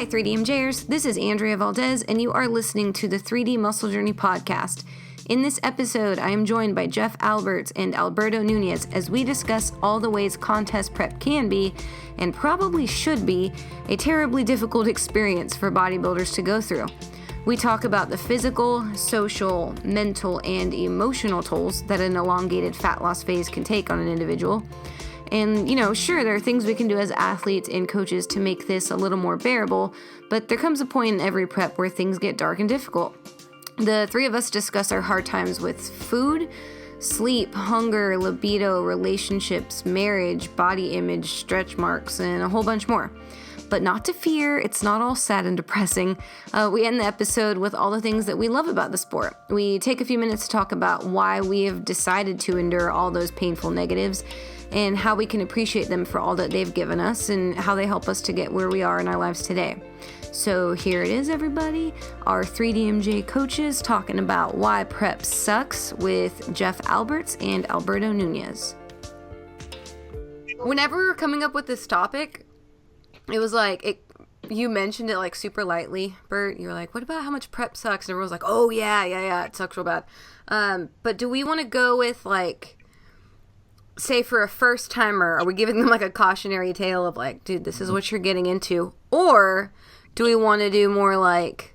Hi, 3DMJers. This is Andrea Valdez, and you are listening to the 3D Muscle Journey podcast. In this episode, I am joined by Jeff Alberts and Alberto Nunez as we discuss all the ways contest prep can be, and probably should be, a terribly difficult experience for bodybuilders to go through. We talk about the physical, social, mental, and emotional tolls that an elongated fat loss phase can take on an individual. And, sure, there are things we can do as athletes and coaches to make this a little more bearable, but there comes a point in every prep where things get dark and difficult. The three of us discuss our hard times with food, sleep, hunger, libido, relationships, marriage, body image, stretch marks, and a whole bunch more. But not to fear, it's not all sad and depressing. We end the episode with all the things that we love about the sport. We take a few minutes to talk about why we have decided to endure all those painful negatives, and how we can appreciate them for all that they've given us and how they help us to get where we are in our lives today. So here it is, everybody, our 3DMJ coaches talking about why prep sucks with Jeff Alberts and Alberto Nunez. Whenever we were coming up with this topic, it was like, you mentioned it like super lightly, Bert. You were like, what about how much prep sucks? And everyone was like, oh yeah, it sucks real bad. But do we want to go with like, say for a first timer, are we giving them like a cautionary tale of like, dude, this is what you're getting into? Or do we want to do more like,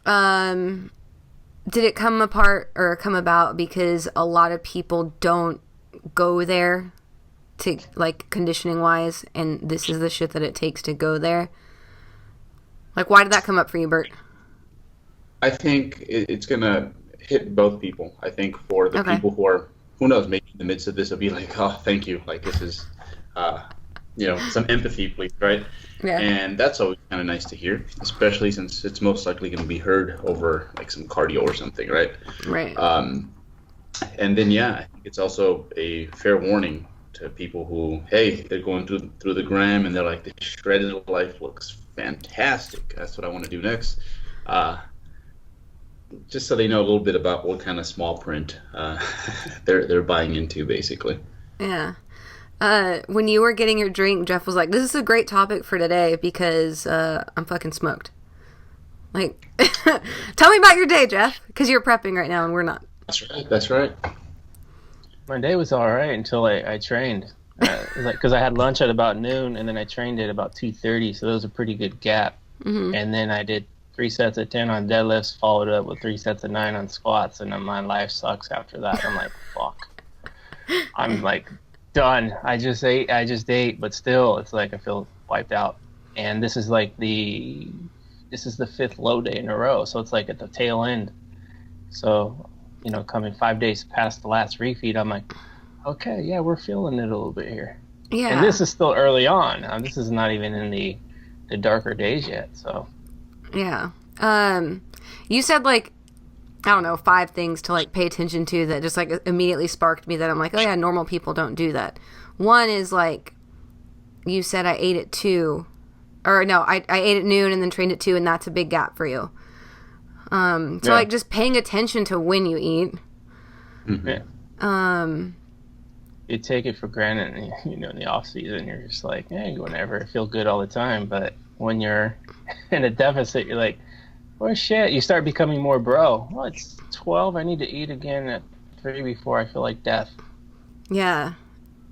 did it come about because a lot of people don't go there to like conditioning wise, and this is the shit that it takes to go there? Like, why did that come up for you, Bert? I think it's going to hit both people. I think for the people who are, who knows, maybe in the midst of this, will be like, oh, thank you. Like, this is, some empathy, please, right? Yeah. And that's always kind of nice to hear, especially since it's most likely going to be heard over, like, some cardio or something, right? Right. And then, I think it's also a fair warning to people who, hey, they're going through the gram, and they're like, the shredded life looks fantastic. That's what I want to do next. Just so they know a little bit about what kind of small print they're buying into, basically. Yeah. When you were getting your drink, Jeff was like, this is a great topic for today because I'm fucking smoked. Like, tell me about your day, Jeff, because you're prepping right now and we're not. That's right. My day was all right until I trained. Because I had lunch at about noon, and then I trained at about 2:30, so that was a pretty good gap. Mm-hmm. And then I did 3 sets of 10 on deadlifts, followed up with 3 sets of 9 on squats, and then my life sucks after that. I'm like, fuck. I'm like done. I just ate, but still, it's like I feel wiped out. And this is the 5th low day in a row, so it's like at the tail end. So, coming 5 days past the last refeed, I'm like, okay, yeah, we're feeling it a little bit here. Yeah. And this is still early on. This is not even in the darker days yet, so. Yeah. You said like, I don't know, 5 things to like pay attention to that just like immediately sparked me that I'm like, oh yeah, normal people don't do that. One is like, you said I ate at 2, or no, I ate at noon and then trained at 2, and that's a big gap for you. Like just paying attention to when you eat. Mm-hmm. You take it for granted, in the off season, you're just like, hey, whatever, I feel good all the time. But when you're in a deficit, you're like, oh shit, you start becoming more bro. Well, it's 12, I need to eat again at 3 before I feel like death. Yeah.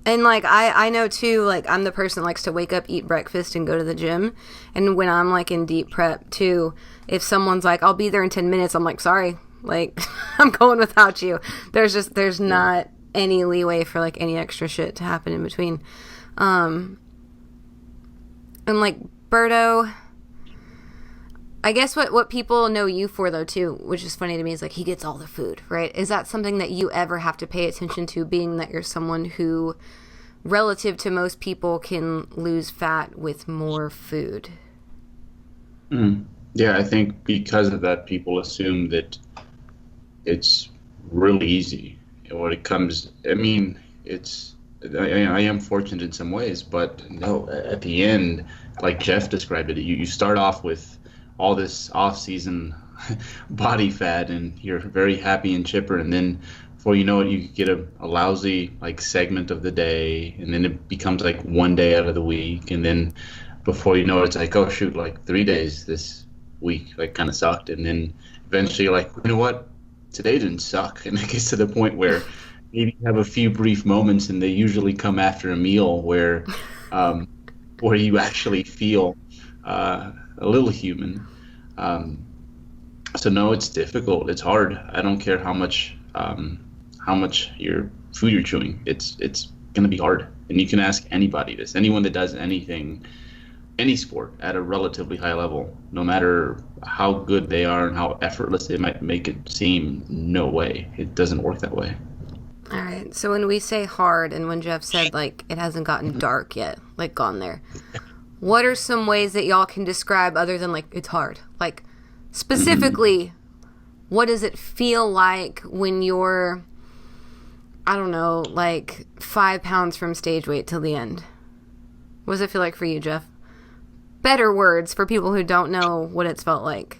And like, I know too, like I'm the person that likes to wake up, eat breakfast, and go to the gym. And when I'm like in deep prep too, if someone's like, I'll be there in 10 minutes, I'm like, sorry, like I'm going without you. There's not any leeway for like any extra shit to happen in between. And like Berto, I guess what people know you for though too, which is funny to me, is like he gets all the food, right? Is that something that you ever have to pay attention to, being that you're someone who, relative to most people, can lose fat with more food? Yeah, I think because of that, people assume that it's really easy. When it comes, I mean, I am fortunate in some ways, but no, at the end, like Jeff described it, you start off with all this off-season body fat, and you're very happy and chipper, and then before you know it, you get a lousy like segment of the day, and then it becomes like one day out of the week, and then before you know it, it's like, oh shoot, like 3 days this week like kind of sucked, and then eventually you're like, you know what, today didn't suck, and it gets to the point where maybe you have a few brief moments, and they usually come after a meal where you actually feel a little human. So no, it's difficult. It's hard. I don't care how much your food you're chewing. It's gonna be hard. And you can ask anybody this. Anyone that does anything, any sport at a relatively high level, no matter how good they are and how effortless they might make it seem, no way. It doesn't work that way. All right. So when we say hard, and when Jeff said like it hasn't gotten dark yet, like gone there, what are some ways that y'all can describe other than like it's hard? Like specifically, what does it feel like when you're, I don't know, like 5 pounds from stage weight till the end? What does it feel like for you, Jeff? Better words for people who don't know what it's felt like.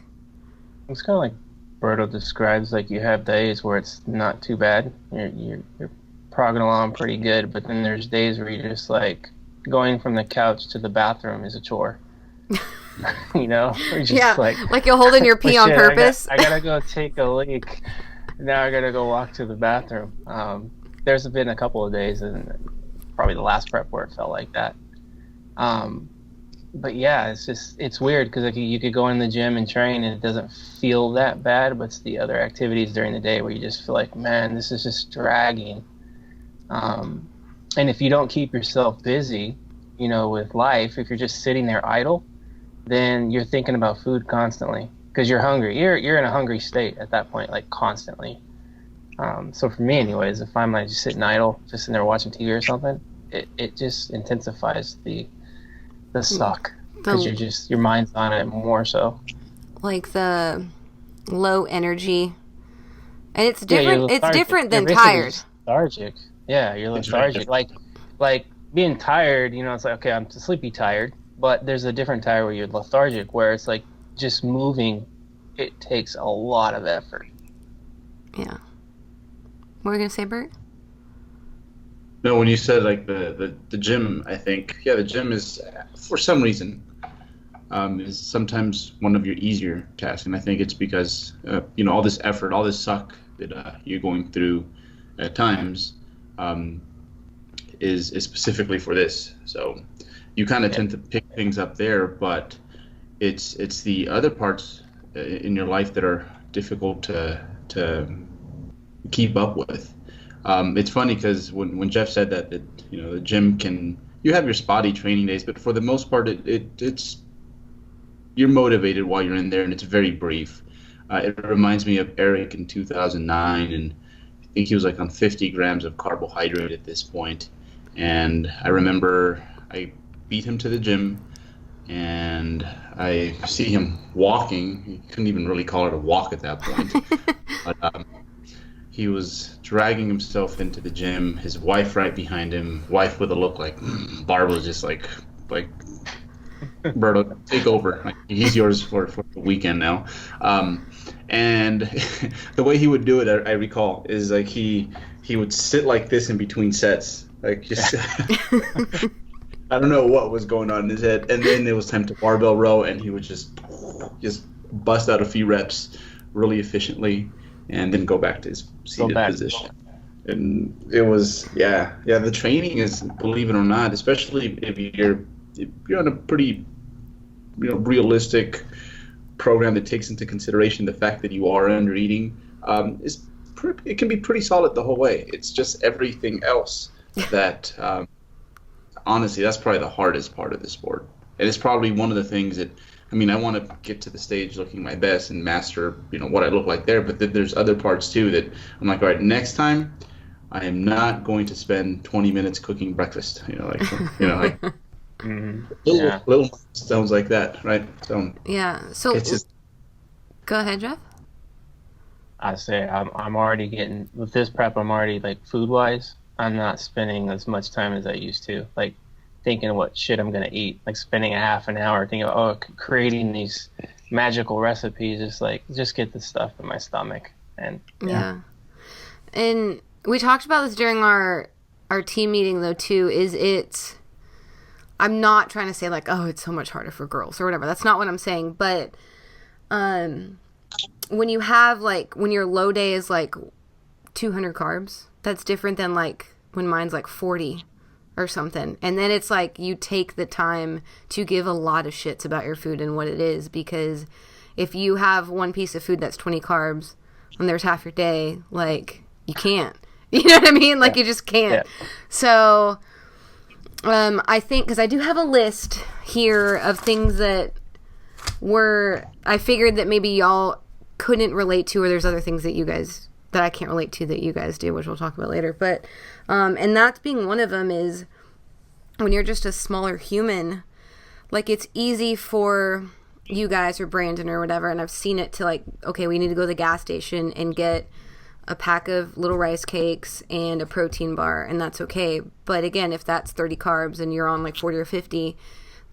It's kind of like Berto describes, like you have days where it's not too bad. You're progging along pretty good, but then there's days where you're just like going from the couch to the bathroom is a chore. You know? Just yeah, like you're holding your pee on purpose. I gotta go take a leak. Now I gotta go walk to the bathroom. There's been a couple of days, and probably the last prep where it felt like that. But yeah, it's weird because like you could go in the gym and train and it doesn't feel that bad, but it's the other activities during the day where you just feel like, man, this is just dragging. And if you don't keep yourself busy, you know, with life, if you're just sitting there idle, then you're thinking about food constantly because you're hungry. You're in a hungry state at that point, like constantly. So for me anyways, if I'm like just sitting idle, just sitting there watching TV or something, it just intensifies the suck because your mind's on it more so. Like the low energy, and it's different. Yeah, it's different than tired. Lethargic. Yeah, you're lethargic. Like being tired. You know, it's like okay, I'm sleepy tired, but there's a different tired where you're lethargic, where it's like just moving. It takes a lot of effort. Yeah. What were you gonna say, Bert? No, when you said like the gym, I think the gym is for some reason is sometimes one of your easier tasks, and I think it's because all this effort, all this suck that you're going through at times is specifically for this. So you kind of tend to pick things up there, but it's the other parts in your life that are difficult to keep up with. It's funny because when Jeff said that the gym you have your spotty training days, but for the most part it's you're motivated while you're in there, and it's very brief. It reminds me of Eric in 2009, and I think he was like on 50 grams of carbohydrate at this point. And I remember I beat him to the gym, and I see him walking. He couldn't even really call it a walk at that point. But he was dragging himself into the gym, his wife right behind him, wife with a look like, Barb was just like, Berto, take over. Like, he's yours for the weekend now. And the way he would do it, I recall, is like he would sit like this in between sets. Like just, I don't know what was going on in his head. And then it was time to barbell row, and he would just bust out a few reps really efficiently, and then go back to his seated position. And it was, the training is, believe it or not, especially if you're on a pretty, realistic program that takes into consideration the fact that you are under eating, it can be pretty solid the whole way. It's just everything else that, honestly, that's probably the hardest part of the sport. And it's probably one of the things that, I want to get to the stage looking my best and master, what I look like there. But there's other parts too that I'm like, all right, next time I am not going to spend 20 minutes cooking breakfast. Little stones like that, right? So So it's just, go ahead, Jeff. I say I'm already getting with this prep. I'm already like food wise. I'm not spending as much time as I used to. Like thinking of what shit I'm gonna eat. Like spending a half an hour thinking about creating these magical recipes. Just get the stuff in my stomach. And yeah. And we talked about this during our team meeting though too. Is it I'm not trying to say like, oh, it's so much harder for girls or whatever. That's not what I'm saying. But when you have like, when your low day is like 200 carbs, that's different than like when mine's like 40 or something. And then it's like you take the time to give a lot of shits about your food and what it is, because if you have one piece of food that's 20 carbs and there's half your day, like you can't. You know what I mean? Like you just can't. Yeah. So I think, because I do have a list here of things that I figured that maybe y'all couldn't relate to, or there's other things that you guys, that I can't relate to that you guys do, which we'll talk about later. But, and that's being one of them, is when you're just a smaller human, like it's easy for you guys or Brandon or whatever, and I've seen it, to like, okay, we need to go to the gas station and get a pack of little rice cakes and a protein bar, and that's okay. But again, if that's 30 carbs and you're on like 40 or 50,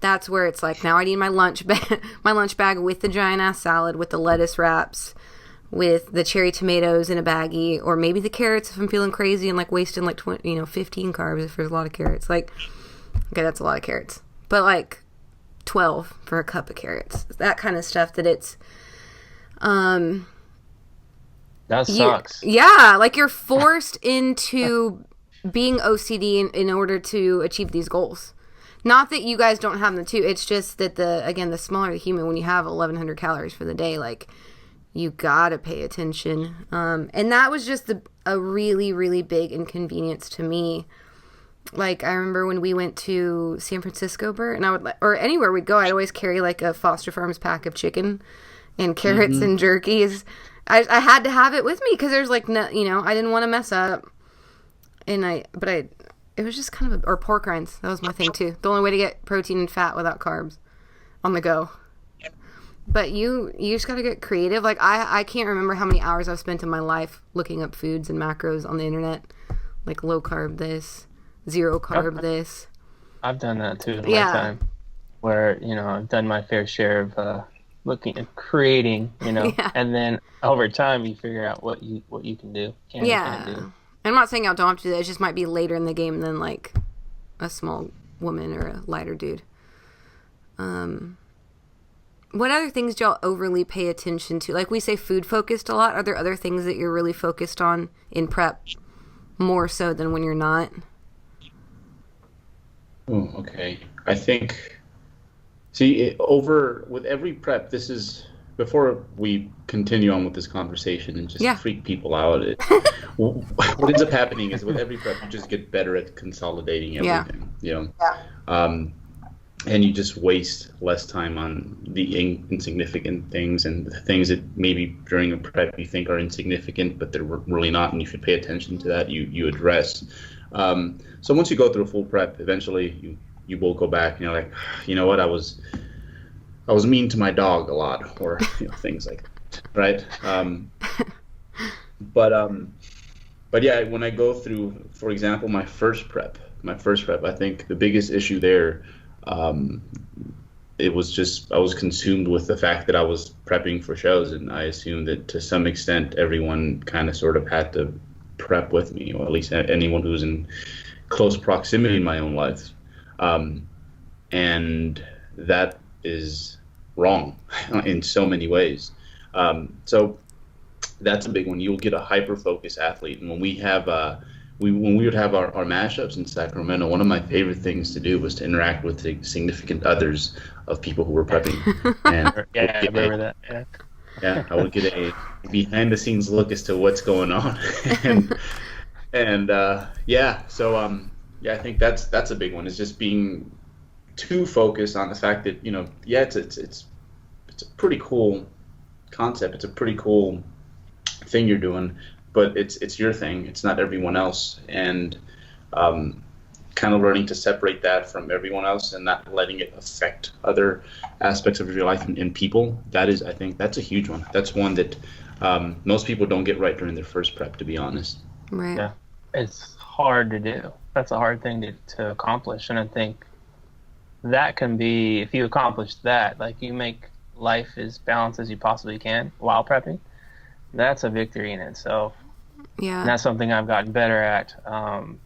that's where it's like, now I need my lunch bag with the giant ass salad, with the lettuce wraps, with the cherry tomatoes in a baggie, or maybe the carrots if I'm feeling crazy and like wasting like 15 carbs if there's a lot of carrots. Like, okay, that's a lot of carrots, but like 12 for a cup of carrots, that kind of stuff. That it's that sucks. Yeah, like you're forced into being OCD in order to achieve these goals. Not that you guys don't have them too. It's just that the smaller the human, when you have 1,100 calories for the day, like you gotta pay attention. And that was just a really, really big inconvenience to me. Like I remember when we went to San Francisco, Bert, and or anywhere we'd go, I'd always carry like a Foster Farms pack of chicken and carrots and jerkies. I had to have it with me because there's like no, I didn't want to mess up, and it was just kind of or pork rinds. That was my thing too. The only way to get protein and fat without carbs on the go. But you just got to get creative. Like I can't remember how many hours I've spent in my life looking up foods and macros on the internet, like low carb this, zero carb this. I've done that too in my time, where I've done my fair share of looking and creating, and then over time you figure out what you can do, can't do. I'm not saying y'all don't have to do that. It just might be later in the game than like a small woman or a lighter dude. What other things do y'all overly pay attention to? Like we say food focused a lot. Are there other things that you're really focused on in prep more so than when you're not? Oh, okay. I think, with every prep, this is, before we continue on with this conversation and just freak people out, what ends up happening is with every prep, you just get better at consolidating everything, and you just waste less time on the insignificant things and the things that maybe during a prep you think are insignificant, but they're really not, and you should pay attention to that, you address. So once you go through a full prep, eventually you will go back and you're like, you know what, I was mean to my dog a lot, or things like that, right? But yeah, when I go through, for example, my first prep, I think the biggest issue there, it was just I was consumed with the fact that I was prepping for shows, and I assumed that to some extent everyone kind of sort of had to prep with me, or at least anyone who's in close proximity in my own life, and that is wrong in so many ways. So that's a big one. You'll get a hyper-focused athlete, and when we have when we would have our mashups in Sacramento, one of my favorite things to do was to interact with the significant others of people who were prepping. And I remember that. Yeah, I would get a behind-the-scenes look as to what's going on, So I think that's a big one. Is just being too focused on the fact that it's a pretty cool concept. It's a pretty cool thing you're doing, but it's your thing. It's not everyone else, and kind of learning to separate that from everyone else and not letting it affect other aspects of your life and people. I think that's a huge one. That's one that most people don't get right during their first prep, to be honest. Right. Yeah, it's hard to do. That's a hard thing to accomplish, and I think that can be, if you accomplish that, like you make life as balanced as you possibly can while prepping, that's a victory in itself. Yeah. And that's something I've gotten better at.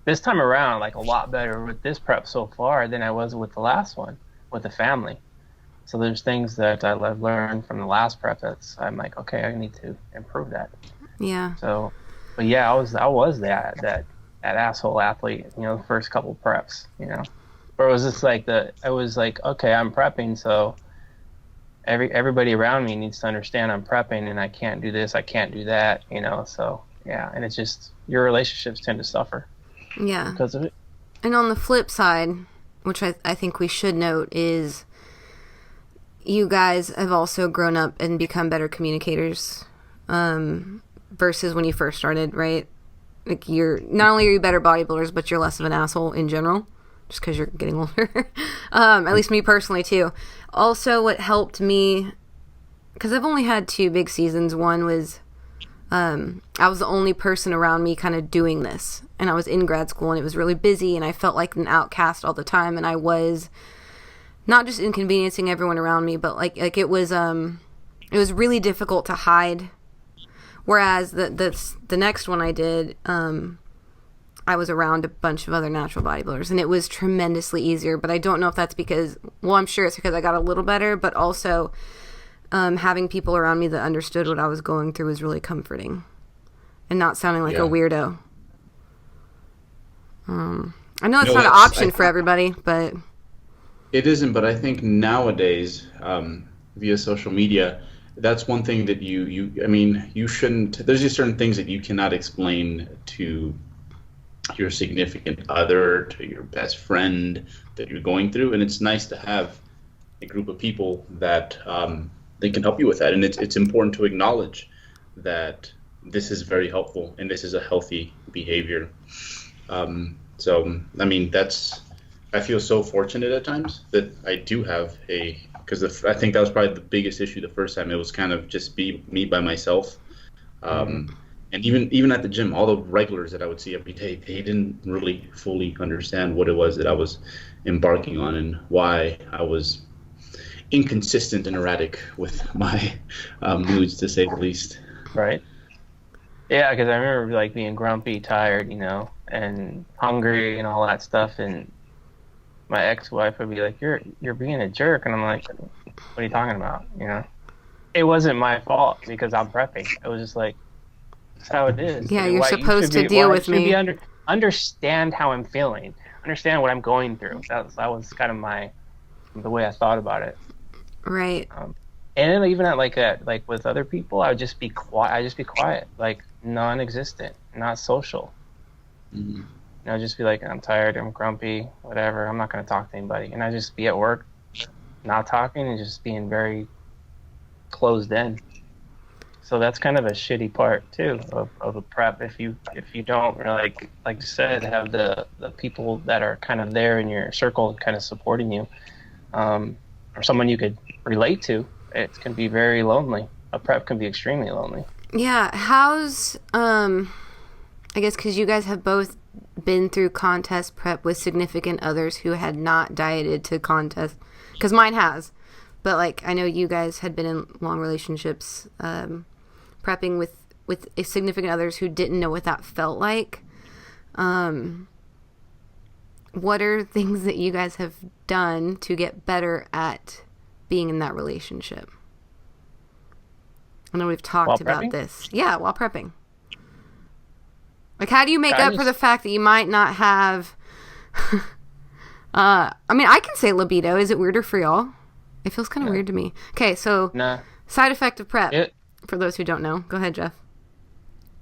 This time around, like a lot better with this prep so far than I was with the last one, with the family. So there's things that I've learned from the last prep I'm like, okay, I need to improve that. Yeah. So, but yeah, I was that asshole athlete, the first couple preps, where it was just like I was like, okay, I'm prepping, so everybody around me needs to understand I'm prepping, and I can't do this, I can't do that, so yeah, and it's just your relationships tend to suffer. Yeah. Because of it. And on the flip side, which I think we should note, is you guys have also grown up and become better communicators, versus when you first started, right? Like, you're not only are you better bodybuilders, but you're less of an asshole in general, just because you're getting older. At least me personally too. Also, what helped me, because I've only had 2 big seasons. One was I was the only person around me kind of doing this, and I was in grad school, and it was really busy, and I felt like an outcast all the time, and I was not just inconveniencing everyone around me, but like it was really difficult to hide. Whereas the next one I did, I was around a bunch of other natural bodybuilders, and it was tremendously easier. But I don't know if that's because, well, I'm sure it's because I got a little better, but also having people around me that understood what I was going through was really comforting, and not sounding like a weirdo. I know it's not an option for everybody, but it isn't. But I think nowadays, via social media, that's one thing that you shouldn't. There's just certain things that you cannot explain to your significant other, to your best friend that you're going through, and it's nice to have a group of people that they can help you with that. And it's important to acknowledge that this is very helpful and this is a healthy behavior. So I mean, I feel so fortunate at times that I do have because I think that was probably the biggest issue the first time. It was kind of just be me by myself. And even at the gym, all the regulars that I would see every day, they didn't really fully understand what it was that I was embarking on and why I was inconsistent and erratic with my moods, to say the least. Right. Yeah, because I remember like being grumpy, tired, and hungry and all that stuff, and my ex-wife would be like, "You're being a jerk," and I'm like, "What are you talking about?" It wasn't my fault because I'm prepping. It was just like, that's how it is. Yeah, you're supposed to deal with me. Understand how I'm feeling. Understand what I'm going through. That was kind of the way I thought about it. Right. And then even at with other people, I would just be quiet, like non-existent, not social. Mm-hmm. And I'd just be like, I'm tired, I'm grumpy, whatever. I'm not going to talk to anybody. And I'd just be at work, not talking, and just being very closed in. So that's kind of a shitty part too of a prep if you don't really, like you said, have the people that are kind of there in your circle kind of supporting you, or someone you could relate to. It can be very lonely. A prep can be extremely lonely. Yeah. How's I guess because you guys have both been through contest prep with significant others who had not dieted to contest, because mine has, but like I know you guys had been in long relationships, prepping with significant others who didn't know what that felt like. What are things that you guys have done to get better at being in that relationship? I know we've talked about this. Yeah, while prepping. Like, how do you make up for the fact that you might not have... I mean, I can say libido. Is it weirder for y'all? It feels kind of weird to me. Okay, so side effect of prep, for those who don't know. Go ahead, Jeff.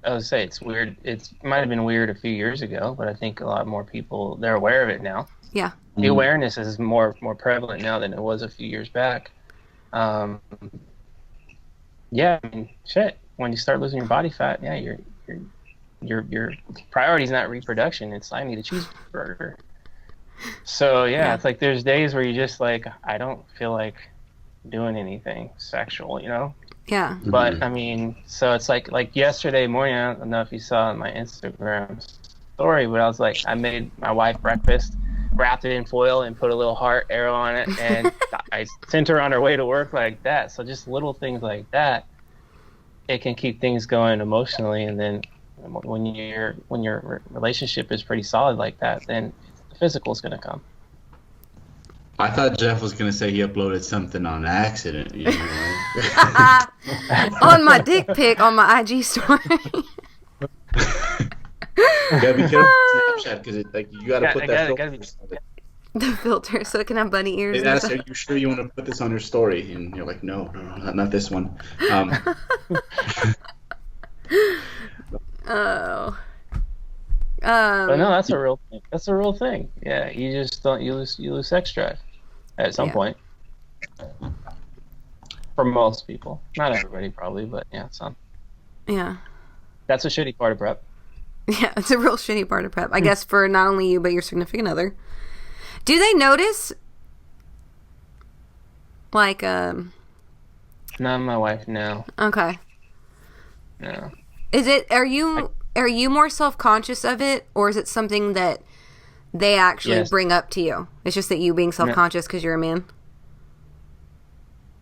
I would say it's weird. It might have been weird a few years ago, but I think a lot more people, they're aware of it now. Yeah. The awareness is more prevalent now than it was a few years back. Yeah, I mean, shit. When you start losing your body fat, yeah, your priority is not reproduction. It's I need a cheeseburger. So yeah, it's like there's days where you just like, I don't feel like doing anything sexual, Yeah. But I mean, so it's like yesterday morning, I don't know if you saw on my Instagram story, but I was like, I made my wife breakfast, wrapped it in foil and put a little heart arrow on it, and I sent her on her way to work like that. So just little things like that, it can keep things going emotionally, and then when your relationship is pretty solid like that, then the physical is going to come. I thought Jeff was going to say he uploaded something on accident. You know? On my dick pic on my IG story. Yeah, be careful with Snapchat because you got to put that filter. The filter so it can have bunny ears. They ask, are you sure you want to put this on your story? And you're like, no, not this one. Oh. But no, that's a real thing. That's a real thing. Yeah, you just don't. You lose sex drive at some point. For most people, not everybody probably, but yeah, some. Yeah. That's a shitty part of prep. Yeah, it's a real shitty part of prep. I guess for not only you but your significant other. Do they notice? Like Not my wife. No. Okay. No. Is it? Are you more self-conscious of it, or is it something that they actually bring up to you? It's just that you being self-conscious because you're a man.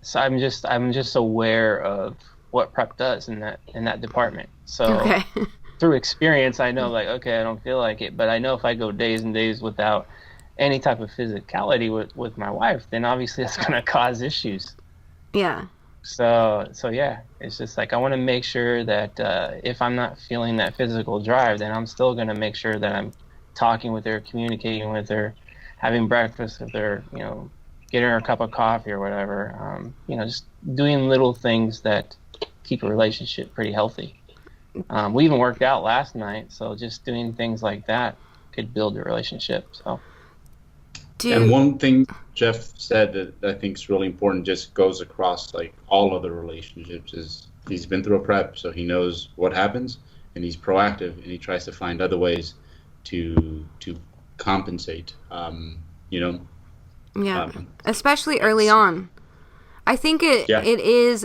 So I'm just aware of what prep does in that department. So through experience, I know like, okay, I don't feel like it, but I know if I go days and days without any type of physicality with my wife, then obviously it's going to cause issues. Yeah. So yeah, it's just like I want to make sure that if I'm not feeling that physical drive, then I'm still going to make sure that I'm talking with her, communicating with her, having breakfast with her, getting her a cup of coffee or whatever. Just doing little things that keep a relationship pretty healthy. We even worked out last night, so just doing things like that could build a relationship. So. And one thing Jeff said that I think is really important, just goes across like all other relationships, is he's been through a prep, so he knows what happens, and he's proactive, and he tries to find other ways to compensate. Especially early on. I think it is.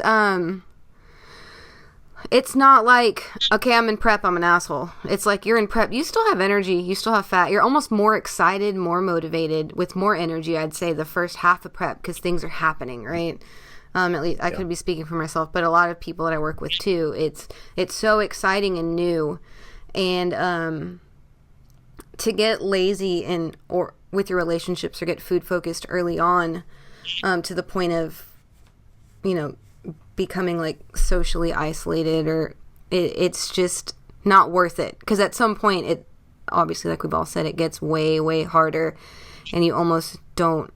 It's not like, okay, I'm in prep, I'm an asshole. It's like you're in prep, you still have energy, you still have fat. You're almost more excited, more motivated, with more energy, I'd say, the first half of prep because things are happening, right? At least I could be speaking for myself, but a lot of people that I work with too, it's so exciting and new. And to get lazy or with your relationships or get food focused early on, to the point of, becoming like socially isolated, or it's just not worth it, because at some point it obviously, like we've all said, it gets way, way harder, and you almost can't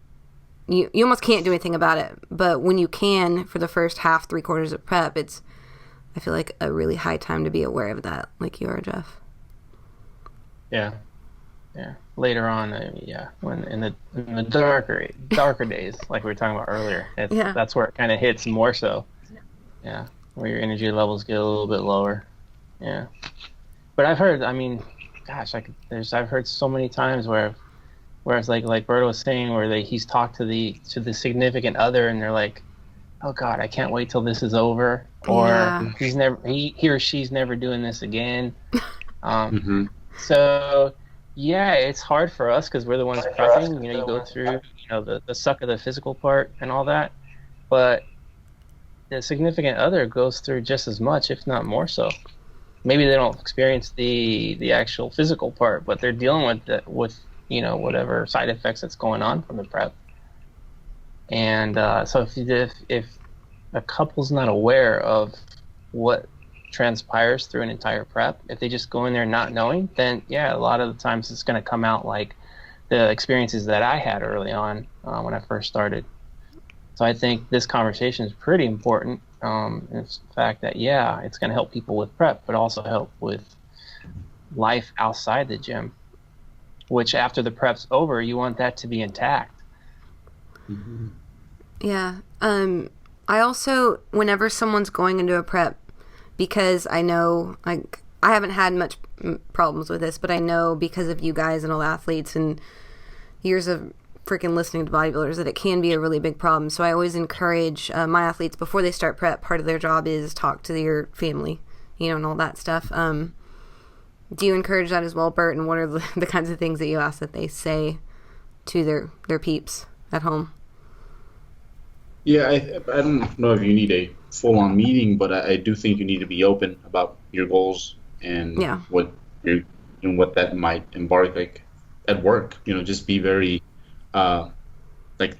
do anything about it. But when you can, for the first half, 3/4 of prep, it's, I feel like, a really high time to be aware of that, like you are, Jeff. Yeah later on, when in the darker days, like we were talking about earlier, that's where it kind of hits more so. Yeah, where your energy levels get a little bit lower. Yeah, but I've heard, I've heard so many times where it's like Berto was saying, where he's talked to the significant other, and they're like, oh God, I can't wait till this is over, or he or she's never doing this again. So yeah, it's hard for us because we're the ones prepping. You go through the suck of the physical part and all that, but the significant other goes through just as much, if not more so. Maybe they don't experience the actual physical part, but they're dealing with whatever side effects that's going on from the prep. And so if a couple's not aware of what transpires through an entire prep, if they just go in there not knowing, then a lot of the times it's going to come out like the experiences that I had early on when I first started. So I think this conversation is pretty important. It's the fact that, it's going to help people with prep, but also help with life outside the gym, which after the prep's over, you want that to be intact. Mm-hmm. Yeah. I also, whenever someone's going into a prep, because I know, like, I haven't had much problems with this, but I know because of you guys and all the athletes and years of freaking listening to bodybuilders that it can be a really big problem. So I always encourage my athletes, before they start prep, part of their job is talk to your family, and all that stuff. Do you encourage that as well, Bert? And what are the kinds of things that you ask that they say to their peeps at home? Yeah, I don't know if you need a full-on meeting, but I do think you need to be open about your goals and what you're and what that might embark like at work. Just be very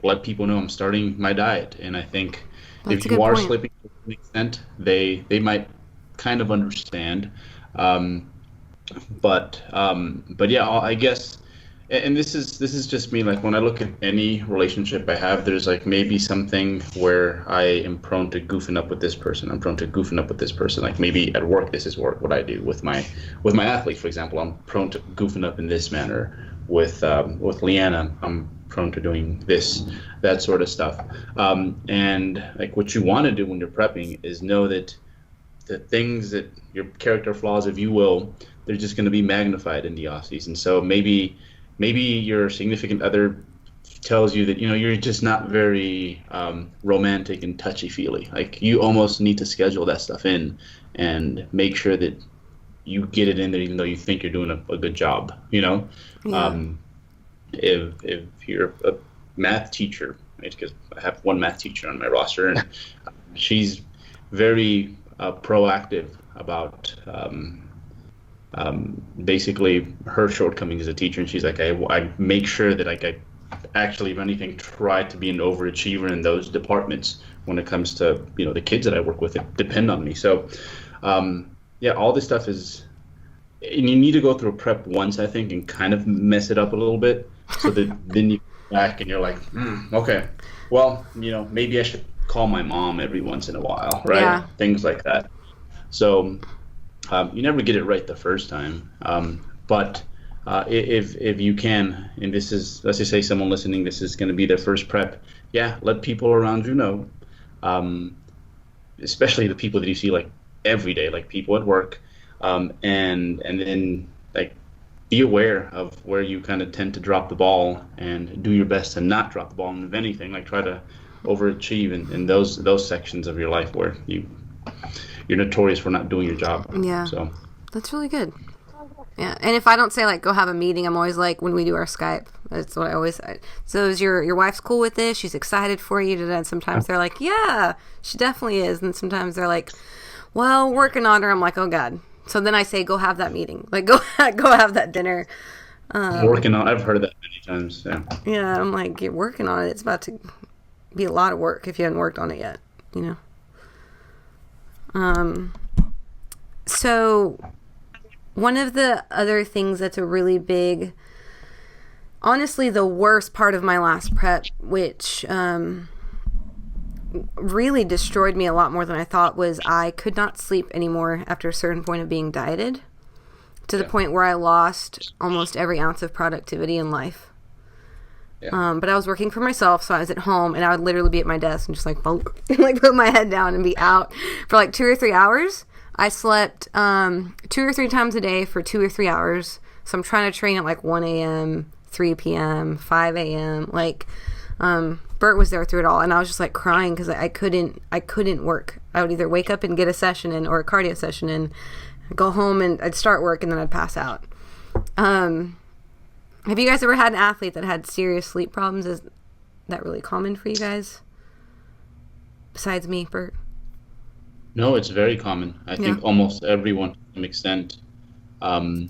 let people know I'm starting my diet, and I think That's if you are slipping to an extent, they might kind of understand. But yeah, I guess, and this is just me. Like when I look at any relationship I have, there's like maybe something where I am prone to goofing up with this person. I'm prone to goofing up with this person. Like maybe at work, this is what I do with my athletes, for example. I'm prone to goofing up in this manner. With Leanna, I'm prone to doing this, that sort of stuff. And like what you want to do when you're prepping is know that the things that your character flaws, if you will, they're just going to be magnified in the off season. So maybe your significant other tells you that you're just not very romantic and touchy-feely. Like you almost need to schedule that stuff in and make sure that you get it in there, even though you think you're doing a good job. Yeah. If you're a math teacher, right? Because I have one math teacher on my roster, and she's very proactive about basically her shortcomings as a teacher, and she's like, I make sure that I actually, if anything, try to be an overachiever in those departments when it comes to the kids that I work with that depend on me. So yeah, all this stuff is, and you need to go through a prep once, I think, and kind of mess it up a little bit, so that then you go back and you're like, okay, well, maybe I should call my mom every once in a while, right? Yeah. Things like that. So you never get it right the first time, but if you can, and this is, let's just say someone listening, this is going to be their first prep, yeah, let people around you know, especially the people that you see like every day, like people at work, and then like be aware of where you kind of tend to drop the ball, and do your best to not drop the ball. And if anything, like try to overachieve in those sections of your life where you're notorious for not doing your job. Yeah. So that's really good. Yeah. And if I don't say like go have a meeting, I'm always like, when we do our Skype, that's what I always say. So is your wife's cool with this? She's excited for you. And sometimes they're like, yeah, she definitely is. And sometimes they're like, well, working on her. I'm like, oh God. So then I say, go have that meeting. Like go have that dinner. Working on, I've heard that many times. Yeah. Yeah. I'm like, you're working on it. It's about to be a lot of work if you haven't worked on it yet, So one of the other things that's a really big, honestly, the worst part of my last prep, which really destroyed me a lot more than I thought, was I could not sleep anymore after a certain point of being dieted, to the point where I lost almost every ounce of productivity in life. Yeah. But I was working for myself, so I was at home, and I would literally be at my desk and just like bunk, like put my head down and be out for like 2 or 3 hours. I slept 2 or 3 times a day for 2 or 3 hours. So I'm trying to train at like 1 a.m., 3 p.m., 5 a.m. Like Bert was there through it all, and I was just like crying because I couldn't work. I would either wake up and get a session in or a cardio session in, go home and I'd start work and then I'd pass out. Have you guys ever had an athlete that had serious sleep problems? Is that really common for you guys? Besides me, Bert? No, it's very common. I think almost everyone to some extent. And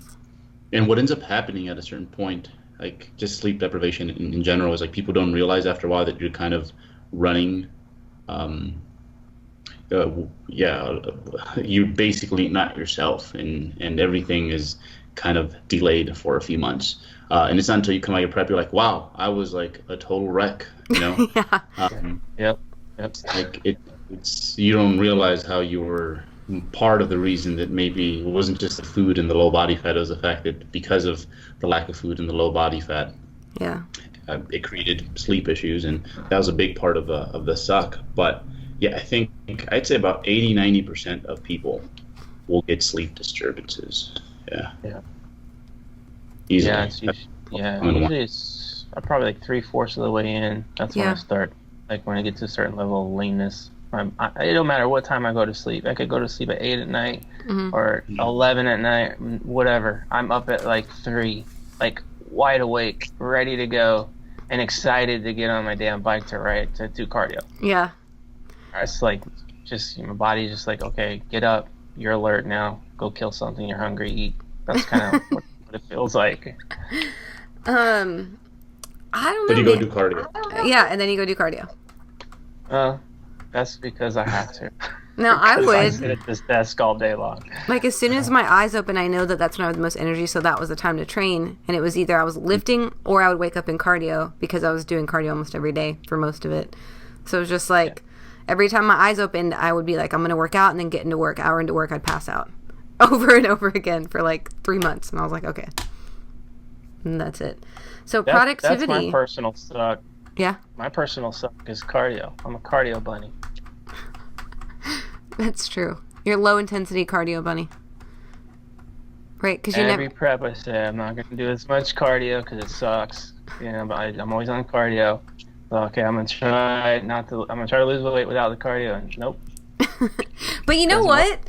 what ends up happening at a certain point, like just sleep deprivation in general, is like people don't realize after a while that you're kind of running. You're basically not yourself, and everything is kind of delayed for a few months. And it's not until you come out of your prep, you're like, wow, I was like a total wreck, Yep. Like it's you don't realize how you were part of the reason that maybe it wasn't just the food and the low body fat, it was the fact that because of the lack of food and the low body fat, it created sleep issues, and that was a big part of the suck. But yeah, I think I'd say about 80-90% of people will get sleep disturbances. Yeah. Easily. Usually it's probably like 3/4 of the way in. That's when I start, like when I get to a certain level of leanness. It don't matter what time I go to sleep. I could go to sleep at 8 at night or 11 at night, whatever. I'm up at like 3, like wide awake, ready to go, and excited to get on my damn bike to do cardio. Yeah. It's like just my body's just like, okay, get up, you're alert now. Go kill something. You're hungry. Eat. That's kind of what it feels like. I don't know. But you go do cardio. Yeah, and then you go do cardio. That's because I have to. No, I would. I sit at this desk all day long. Like, as soon as my eyes open, I know that that's when I have the most energy, so that was the time to train. And it was either I was lifting or I would wake up in cardio, because I was doing cardio almost every day for most of it. So it was just like, every time my eyes opened, I would be like, I'm going to work out, and then get into work. Hour into work, I'd pass out. Over and over again for like 3 months. And I was like, okay. And that's it. So productivity. That's my personal suck. Yeah? My personal suck is cardio. I'm a cardio bunny. That's true. You're low intensity cardio bunny. Right, because you Every prep I say I'm not going to do as much cardio because it sucks. But I'm always on cardio. So, okay, I'm going to try to lose weight without the cardio. And nope. But you know what?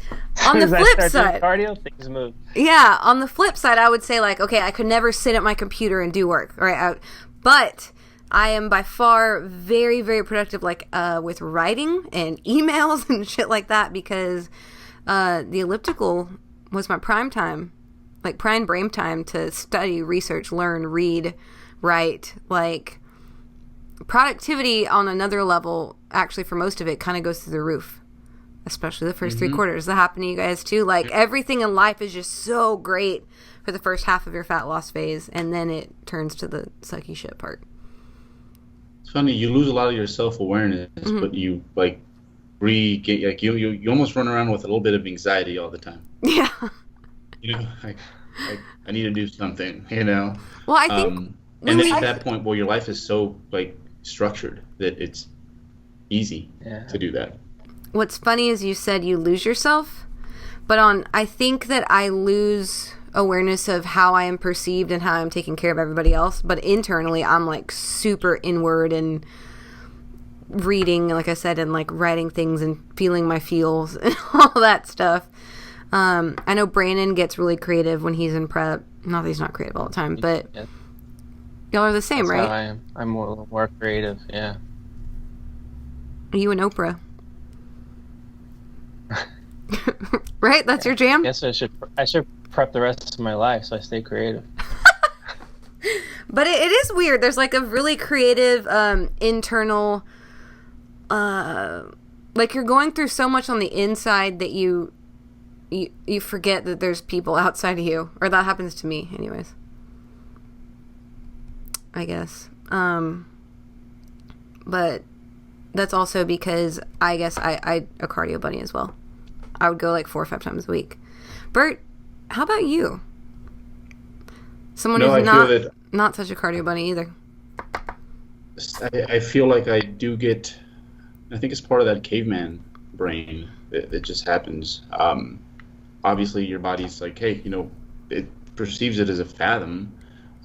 On the flip side, cardio, things move. Yeah, on the flip side, I would say, like, okay, I could never sit at my computer and do work, right? But I am by far very, very productive, like, with writing and emails and shit like that, because the elliptical was my prime time, like prime brain time to study, research, learn, read, write. Like, productivity on another level, actually, for most of it, kind of goes through the roof. Especially the first 3 quarters. Does that happen to you guys too? Like, everything in life is just so great for the first half of your fat loss phase, and then it turns to the sucky shit part. It's funny, you lose a lot of your self-awareness, but you you almost run around with a little bit of anxiety all the time. Yeah. Like I need to do something, Well, I think and then at that point, your life is so like structured that it's easy to do that. What's funny is you said you lose yourself, but I think that I lose awareness of how I am perceived and how I'm taking care of everybody else. But internally, I'm like super inward and reading, like I said, and like writing things and feeling my feels and all that stuff. I know Brandon gets really creative when he's in prep. Not that he's not creative all the time, but y'all are the same, right? How I am. I'm more creative, yeah. You and Oprah. Right? That's your jam? Yes, I should prep the rest of my life so I stay creative. But it is weird. There's like a really creative internal like you're going through so much on the inside that you forget that there's people outside of you. Or that happens to me anyways. I guess. But that's also because I guess I a cardio bunny as well. I would go like 4 or 5 times a week. Bert, how about you? Someone who's not such a cardio bunny either. I feel like I do get, I think it's part of that caveman brain that just happens. Obviously, your body's like, hey, it perceives it as a fathom.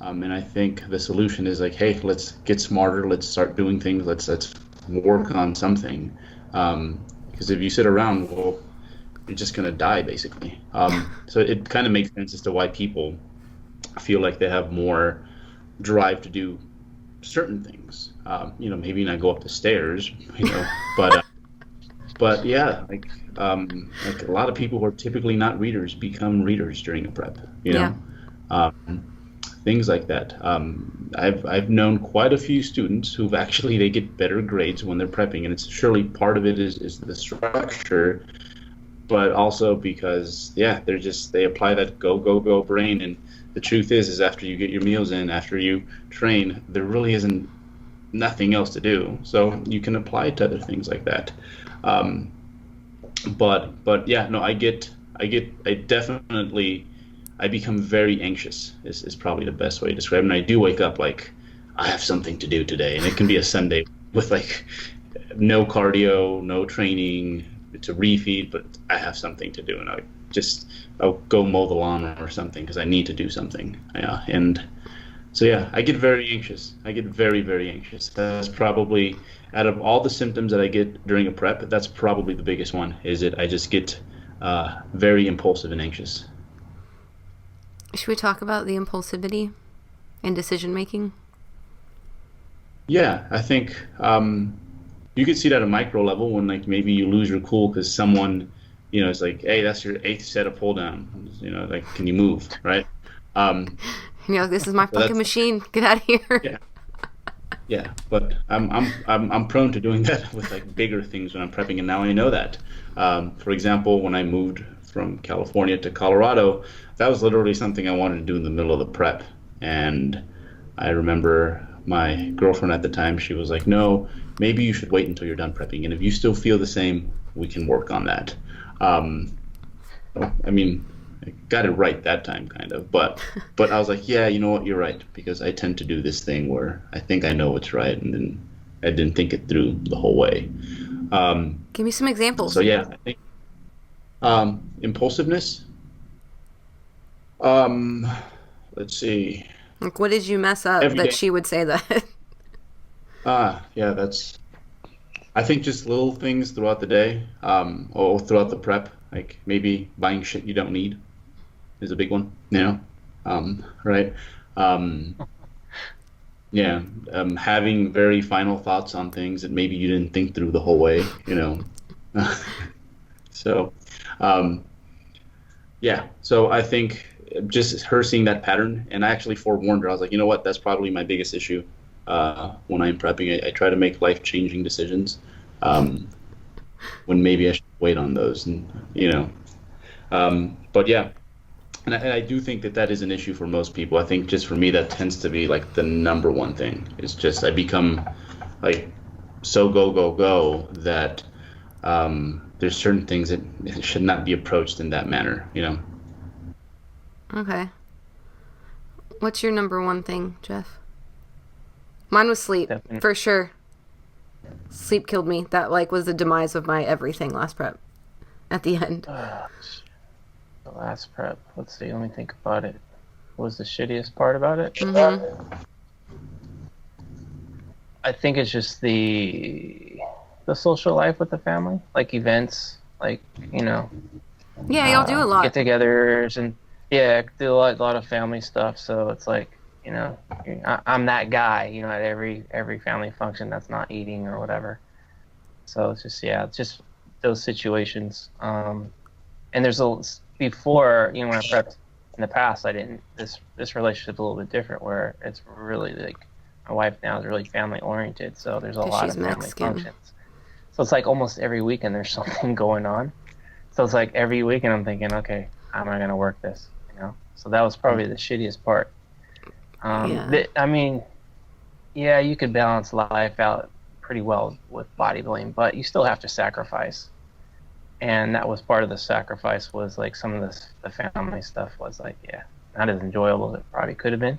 And I think the solution is like, hey, let's get smarter. Let's start doing things. Let's work on something. Because if you sit around, well, you're just going to die, basically. So it kind of makes sense as to why people feel like they have more drive to do certain things. Maybe not go up the stairs, but yeah, like a lot of people who are typically not readers become readers during a prep, things like that. I've known quite a few students who've they get better grades when they're prepping, and it's surely part of it is the structure, but also because they apply that go brain. And the truth is after you get your meals in, after you train, there really isn't nothing else to do, so you can apply it to other things like that. I become very anxious is probably the best way to describe it. And I do wake up like I have something to do today, and it can be a Sunday with like no cardio, no training. It's a refeed, but I have something to do, and I'll go mow the lawn or something because I need to do something. Yeah, and so I get very anxious. I get very, very anxious. That's probably, out of all the symptoms that I get during a prep, that's probably the biggest one. Is it? I just get very impulsive and anxious. Should we talk about the impulsivity and decision making? Yeah, I think you could see it at a micro level when like maybe you lose your cool because someone it's like, hey, that's your 8th set of pull down. Like, can you move, right? This is my So fucking machine. Get out of here. yeah, yeah. But I'm prone to doing that with like bigger things when I'm prepping, and now I know that. For example, when I moved from California to Colorado, that was literally something I wanted to do in the middle of the prep, and I remember my girlfriend at the time, she was like, no, maybe you should wait until you're done prepping. And if you still feel the same, we can work on that. I mean, I got it right that time, kind of. But I was like, yeah, you know what? You're right. Because I tend to do this thing where I think I know what's right, and then I didn't think it through the whole way. Give me some examples. So, yeah, I think impulsiveness. Let's see. Like, what did you mess up Every that day. she would say that? Yeah, I think just little things throughout the day, or throughout the prep, like maybe buying shit you don't need is a big one, right? Yeah, having very final thoughts on things that maybe you didn't think through the whole way, So, yeah, so I think just her seeing that pattern, and I actually forewarned her. I was like, you know what, that's probably my biggest issue when I'm prepping. I try to make life-changing decisions when maybe I should wait on those, but yeah, and I do think that is an issue for most people. I think just for me, that tends to be like the number one thing. It's just I become like so go that there's certain things that should not be approached in that manner, Okay. What's your number one thing, Jeff? Mine was sleep, Definitely. for sure. Sleep killed me. That was the demise of my everything last prep. At the end. The last prep. Let's see. Let me think about it. What was the shittiest part about it? Mm-hmm. I think it's just the social life with the family, like events, like Yeah, y'all do a lot. get-togethers, and do a lot of family stuff. So it's like, I'm that guy, at every family function that's not eating or whatever. So it's just those situations. And there's before, when I prepped in the past, I didn't. This relationship's a little bit different, where it's really like my wife now is really family oriented. So there's a lot of family functions. So it's like almost every weekend there's something going on. So it's like every weekend I'm thinking, okay, how am I going to work this? So that was probably the shittiest part. I mean, you could balance life out pretty well with bodybuilding, but you still have to sacrifice. And that was part of the sacrifice, was like some of the family stuff was like, not as enjoyable as it probably could have been.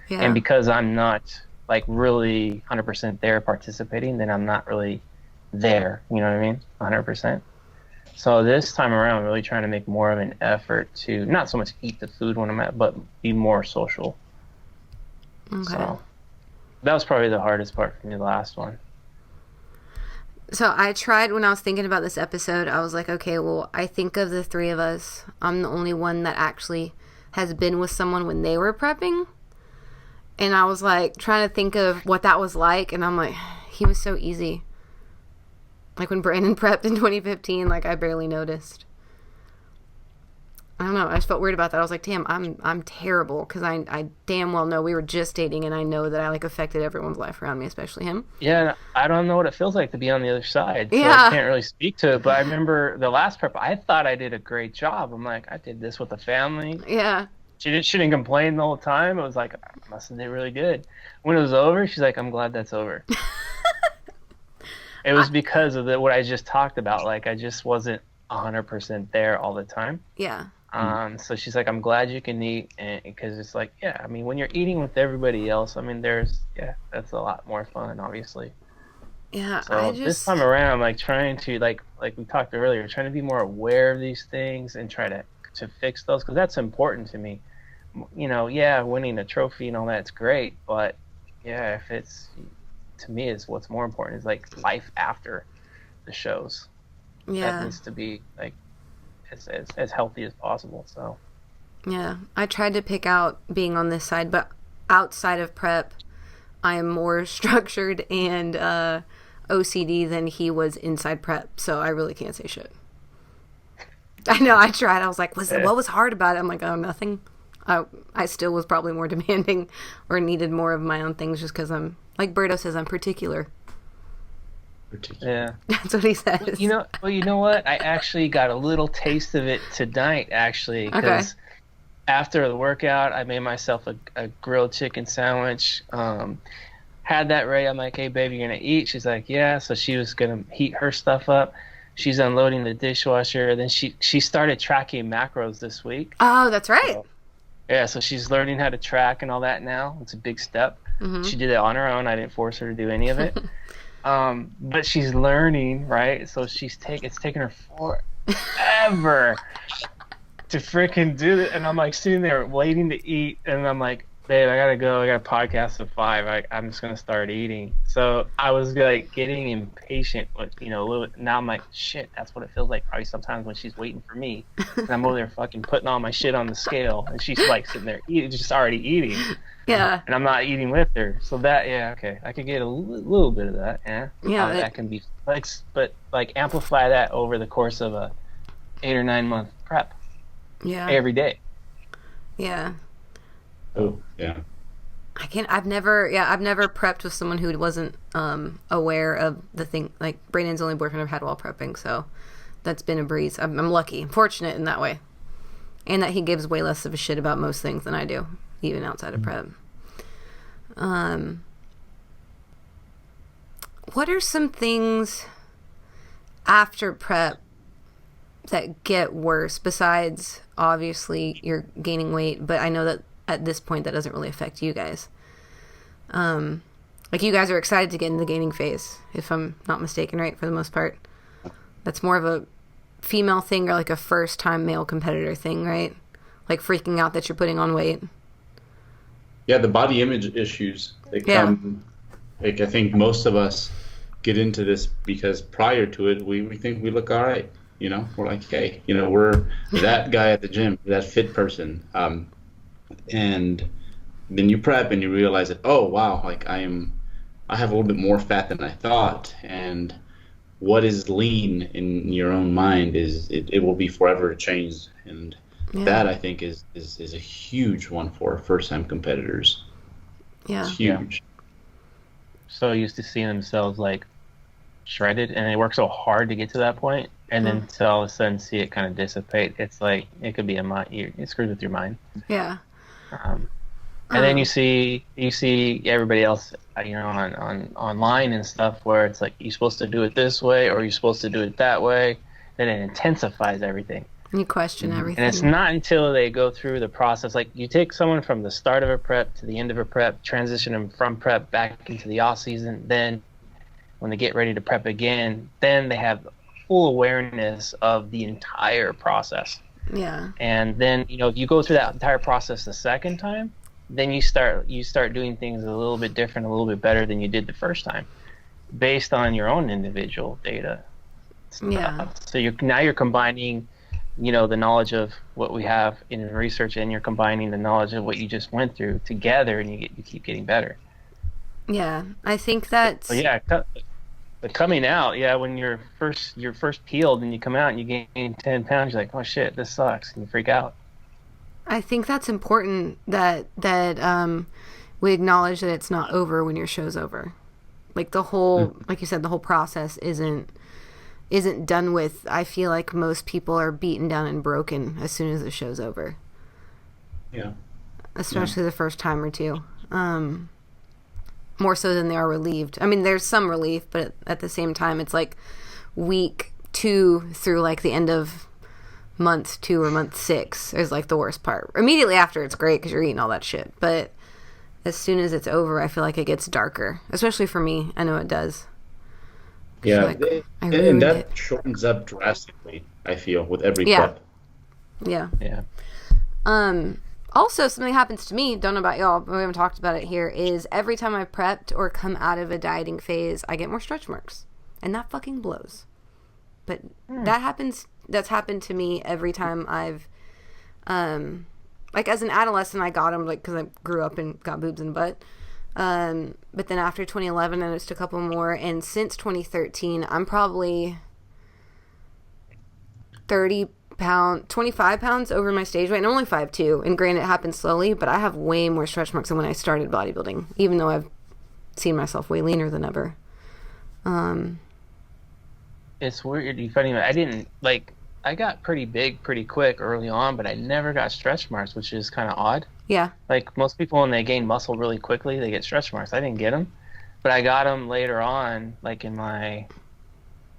Yeah. And because I'm not like really 100% there participating, then I'm not really there, you know what I mean? 100%. So this time around, I'm really trying to make more of an effort to not so much eat the food when I'm at, but be more social. Okay. So that was probably the hardest part for me, the last one. So I tried, when I was thinking about this episode, I was like, okay, well, I think of the three of us, I'm the only one that actually has been with someone when they were prepping. And I was like, trying to think of what that was like. And I'm like, he was so easy. Like when Brandon prepped in 2015, I barely noticed. I don't know. I just felt weird about that. I was like, damn, I'm terrible, because I damn well know we were just dating, and I know that I affected everyone's life around me, especially him. Yeah, I don't know what it feels like to be on the other side. So Yeah. I can't really speak to it. But I remember the last prep, I thought I did a great job. I'm like, I did this with the family. Yeah. She didn't complain the whole time. It was like, I must have did really good. When it was over, she's like, I'm glad that's over. It was because of what I just talked about. I just wasn't 100% there all the time. Yeah. So she's like, I'm glad you can eat, because it's like, I mean, when you're eating with everybody else, I mean, that's a lot more fun, obviously. Yeah. So this time around, I'm trying to, like we talked earlier, trying to be more aware of these things and try to fix those, because that's important to me. Winning a trophy and all that's great, but if it's, to me, is what's more important is life after the shows. Yeah. That needs to be as healthy as possible. So yeah, I tried to pick out being on this side, but outside of prep, I am more structured and OCD than he was inside prep, so I really can't say shit. I know, I tried. I was like, what was hard about it? I'm like, oh, nothing. I still was probably more demanding or needed more of my own things just because I'm, like Berto says, I'm particular. Yeah. That's what he says. Well, you know what? I actually got a little taste of it tonight, actually, because after the workout, I made myself a grilled chicken sandwich. Had that ready. I'm like, hey, baby, you're going to eat? She's like, yeah. So she was going to heat her stuff up. She's unloading the dishwasher. Then she started tracking macros this week. Oh, that's right. So she's learning how to track and all that now. It's a big step. Mm-hmm. She did it on her own. I didn't force her to do any of it. But she's learning, right? So it's taking her forever to freaking do it. And I'm like sitting there waiting to eat, and I'm like, babe, I gotta go. I got a podcast at 5. I'm just gonna start eating. So I was like getting impatient, but a little. Now I'm like, shit, that's what it feels like probably sometimes when she's waiting for me, and I'm over there fucking putting all my shit on the scale, and she's like sitting there eating, just already eating. Yeah. And I'm not eating with her, so that okay, I could get a little bit of that. Yeah. That can be but amplify that over the course of a 8 or 9 month prep. Yeah. Every day. Yeah. Oh, yeah. I've never prepped with someone who wasn't aware of the thing. Like, Brandon's only boyfriend I've had while prepping, so that's been a breeze. I'm lucky, fortunate in that way. And that he gives way less of a shit about most things than I do, even outside of prep. What are some things after prep that get worse, besides, obviously, you're gaining weight, but I know that at this point that doesn't really affect you guys. Like, you guys are excited to get in the gaining phase, if I'm not mistaken, right, for the most part. That's more of a female thing or like a first-time male competitor thing, right? Like freaking out that you're putting on weight. Yeah, the body image issues, they come, like, I think most of us get into this because prior to it, we think we look all right. We're like, hey, we're that guy at the gym, that fit person. And then you prep and you realize that, oh wow, like I have a little bit more fat than I thought. And what is lean in your own mind it will be forever changed. And that, I think, is a huge one for first time competitors. Yeah. It's huge. So used to seeing themselves like shredded, and they work so hard to get to that point, and then to all of a sudden see it kind of dissipate. It's like it could be it screws with your mind. Yeah. And then you see everybody else, on online and stuff, where it's like you're supposed to do it this way or you're supposed to do it that way. Then it intensifies everything. You question everything. And it's not until they go through the process, like you take someone from the start of a prep to the end of a prep, transition them from prep back into the off season. Then when they get ready to prep again, then they have full awareness of the entire process. Yeah. And then, if you go through that entire process the second time, then you start doing things a little bit different, a little bit better than you did the first time, based on your own individual data. Yeah. So you're combining, the knowledge of what we have in research, and you're combining the knowledge of what you just went through together, and you keep getting better. Yeah, I think that's. But coming out, when you're first peeled and you come out and you gain 10 pounds, you're like, oh shit, this sucks, and you freak out. I think that's important that we acknowledge that it's not over when your show's over. Like the whole, like you said, the whole process isn't done with. I feel like most people are beaten down and broken as soon as the show's over. Yeah. Especially the first time or two. More so than they are relieved. I mean, there's some relief, but at the same time, it's like week 2 through like the end of month 2 or month 6 is like the worst part. Immediately after, it's great because you're eating all that shit. But as soon as it's over, I feel like it gets darker. Especially for me. I know it does. Yeah, and that shortens up drastically, I feel, with every prep. Yeah. Yeah. Also, something happens to me, don't know about y'all, but we haven't talked about it here, is every time I've prepped or come out of a dieting phase, I get more stretch marks. And that fucking blows. But that's happened to me every time I've, like as an adolescent, I got them, like, because I grew up and got boobs and butt. But then after 2011, I noticed a couple more. And since 2013, I'm probably 30 25 pounds over my stage weight, and I'm only 5'2", and granted it happened slowly, but I have way more stretch marks than when I started bodybuilding, even though I've seen myself way leaner than ever. It's weird. I got pretty big pretty quick early on, but I never got stretch marks, which is kind of odd. Yeah. Like most people, when they gain muscle really quickly, they get stretch marks. I didn't get them, but I got them later on, like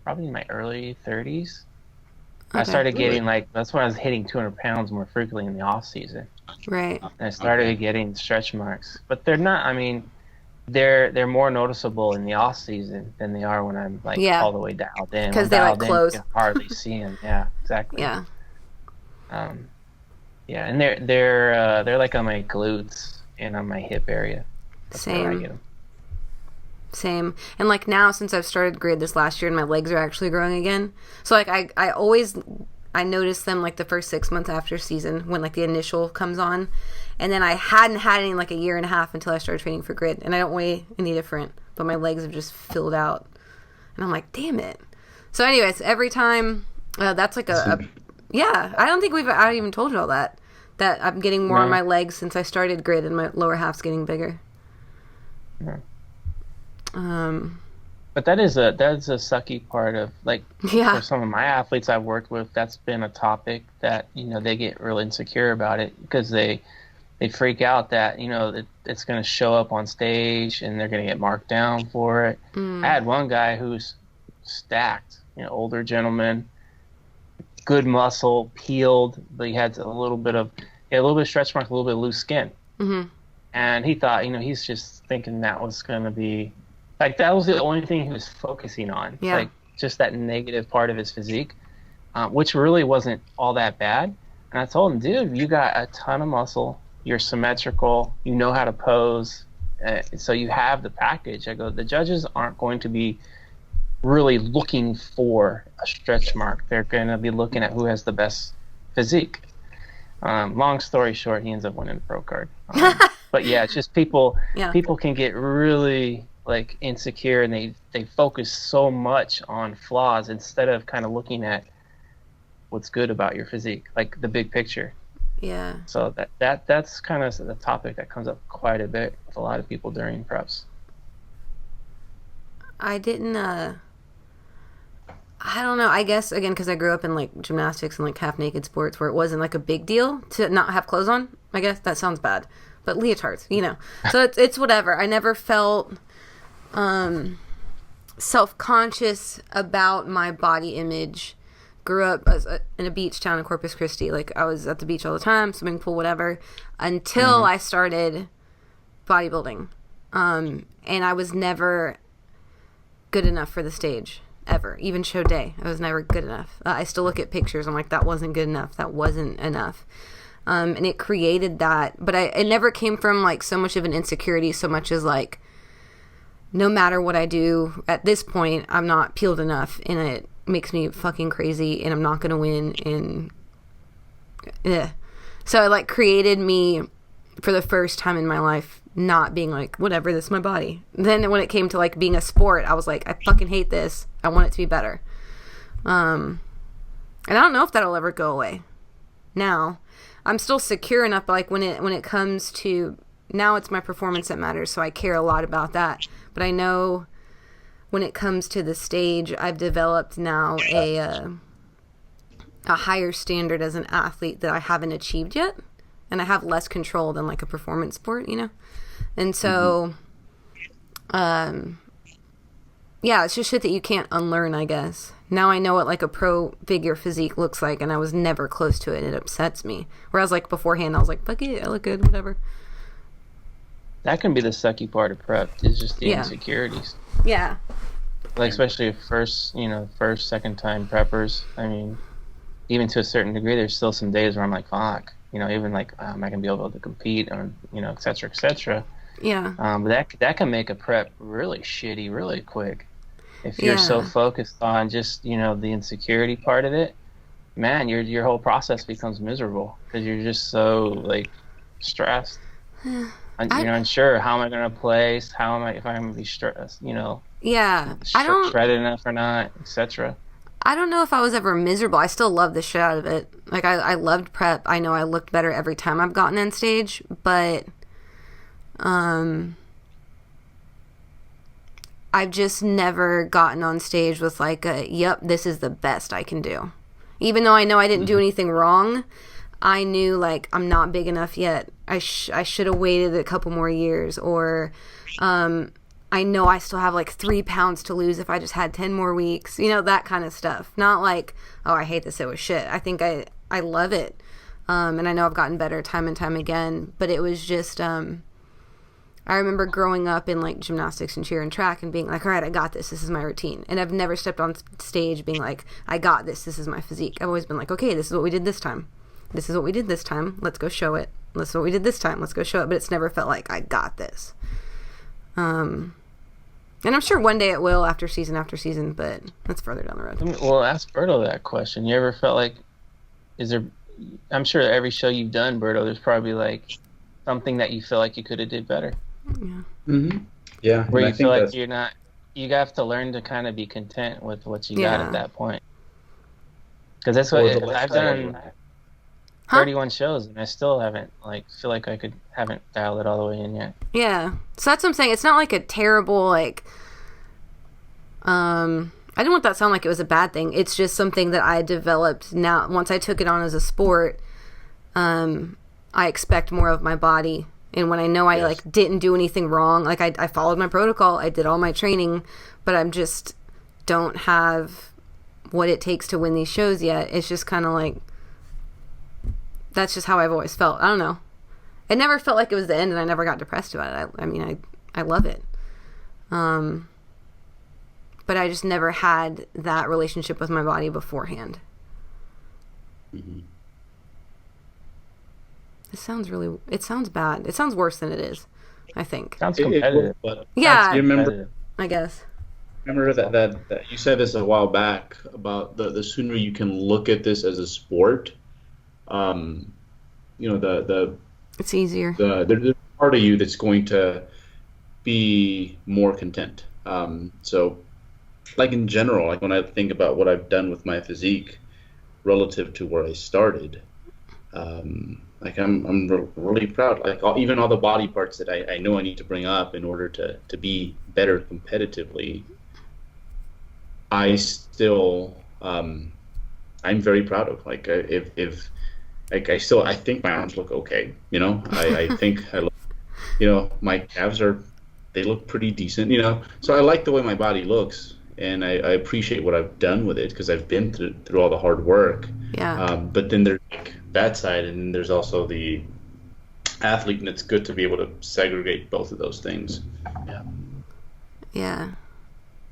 probably in my early 30s. Okay. I started getting that's when I was hitting 200 pounds more frequently in the off season. Right. And I started getting stretch marks, but they're not. I mean, they're more noticeable in the off season than they are when I'm all the way dialed in. Because they close. You can hardly see them. Yeah, exactly. Yeah. Yeah, and they're like on my glutes and on my hip area. That's where I get them. Same. And now, since I've started grid this last year and my legs are actually growing again, so I notice them the first 6 months after season when the initial comes on, and then I hadn't had any a year and a half until I started training for grid, and I don't weigh any different, but my legs have just filled out, and I'm like, damn it. So anyways, every time that's yeah, I don't think I even told you all that I'm getting more on my legs since I started grid, and my lower half's getting bigger. Yeah. But that's a sucky part of for some of my athletes I've worked with. That's been a topic that they get real insecure about it because they freak out that that it's going to show up on stage and they're going to get marked down for it. I had one guy who's stacked, older gentleman, good muscle, peeled, but he had a little bit of stretch mark, a little bit of loose skin, and he thought he's just thinking that was going to be. That was the only thing he was focusing on. Yeah. Just that negative part of his physique, which really wasn't all that bad. And I told him, dude, you got a ton of muscle. You're symmetrical. You know how to pose. So you have the package. I go, the judges aren't going to be really looking for a stretch mark. They're going to be looking at who has the best physique. Long story short, he ends up winning the pro card. But yeah, it's just people can get really insecure, and they focus so much on flaws instead of kind of looking at what's good about your physique, the big picture. Yeah. So that's kind of the topic that comes up quite a bit with a lot of people during preps. I didn't I don't know, I guess again because I grew up in gymnastics and half naked sports where it wasn't a big deal to not have clothes on. I guess that sounds bad, but leotards, so it's whatever. I never felt self-conscious about my body image. Grew up in a beach town in Corpus Christi. I was at the beach all the time, swimming pool, whatever, until I started bodybuilding. And I was never good enough for the stage, ever. Even show day, I was never good enough. I still look at pictures, I'm like, that wasn't good enough, that wasn't enough. And it created that, but it never came from so much of an insecurity, so much as no matter what I do, at this point, I'm not peeled enough, and it makes me fucking crazy, and I'm not going to win, and so it created me for the first time in my life not being whatever, this is my body. Then when it came to being a sport, I was I fucking hate this, I want it to be better. And I don't know if that'll ever go away. Now I'm still secure enough, but when it comes to now, it's my performance that matters, so I care a lot about that. But I know when it comes to the stage, I've developed now a higher standard as an athlete that I haven't achieved yet, and I have less control than a performance sport, And so, yeah, it's just shit that you can't unlearn, I guess. Now I know what a pro figure physique looks like, and I was never close to it, and it upsets me. Whereas beforehand, I was fuck it, I look good, whatever. That can be the sucky part of prep, is just the insecurities. Yeah. Especially first, second time preppers. I mean, even to a certain degree, there's still some days where I'm fuck, even am I going to be able to compete, or, et cetera, et cetera. Yeah. But that can make a prep really shitty really quick. If you're so focused on just, the insecurity part of it, man, your whole process becomes miserable because you're just so stressed. You're unsure, how am I going to place? If I'm going to be stressed, Yeah, shredded enough or not, etc. I don't know if I was ever miserable. I still love the shit out of it. Like, I loved prep. I know I looked better every time I've gotten on stage, but I've just never gotten on stage with like yep, this is the best I can do. Even though I know I didn't do anything wrong, I knew like I'm not big enough yet. I should have waited a couple more years, or I know I still have like 3 pounds to lose if I just had 10 more weeks, that kind of stuff. Not like, oh, I hate this, it was shit. I think I love it. And I know I've gotten better time and time again, but it was just, I remember growing up in like gymnastics and cheer and track and being like, all right, I got this. This is my routine. And I've never stepped on stage being like, I got this. This is my physique. I've always been like, okay, this is what we did this time. This is what we did this time. Let's go show it. This is what we did this time. Let's go show it. But it's never felt like I got this. And I'm sure one day it will after season, but that's further down the road. Well, ask Berto that question. You ever felt like, I'm sure every show you've done, Berto, there's probably like something that you feel like you could have did better. Yeah. Mm-hmm. Yeah. Where you feel like you have to learn to kind of be content with what you got at that point. Because that's what I've done 31 shows and I still haven't feel like haven't dialed it all the way in yet. Yeah. So that's what I'm saying. It's not like a terrible I didn't want that to sound like it was a bad thing. It's just something that I developed now. Once I took it on as a sport, I expect more of my body. And when I know I didn't do anything wrong, I followed my protocol, I did all my training, but I'm just don't have what it takes to win these shows yet. It's just kind of like, that's just how I've always felt. I don't know. It never felt like it was the end, and I never got depressed about it. I mean, I love it. But I just never had that relationship with my body beforehand. Mm-hmm. It sounds bad. It sounds worse than it is, I think. Sounds competitive, but yeah, you remember? I guess. Remember that you said this a while back about the sooner you can look at this as a sport, it's easier. There's part of you that's going to be more content. So, like in general, like when I think about what I've done with my physique relative to where I started, I'm really proud. Like even all the body parts that I know I need to bring up in order to be better competitively, I still I'm very proud of. Like if I think my arms look okay. I think I look, my calves they look pretty decent. So I like the way my body looks, and I appreciate what I've done with it because I've been through all the hard work. Yeah. But then there's that side, and then there's also the athlete, and it's good to be able to segregate both of those things. Yeah.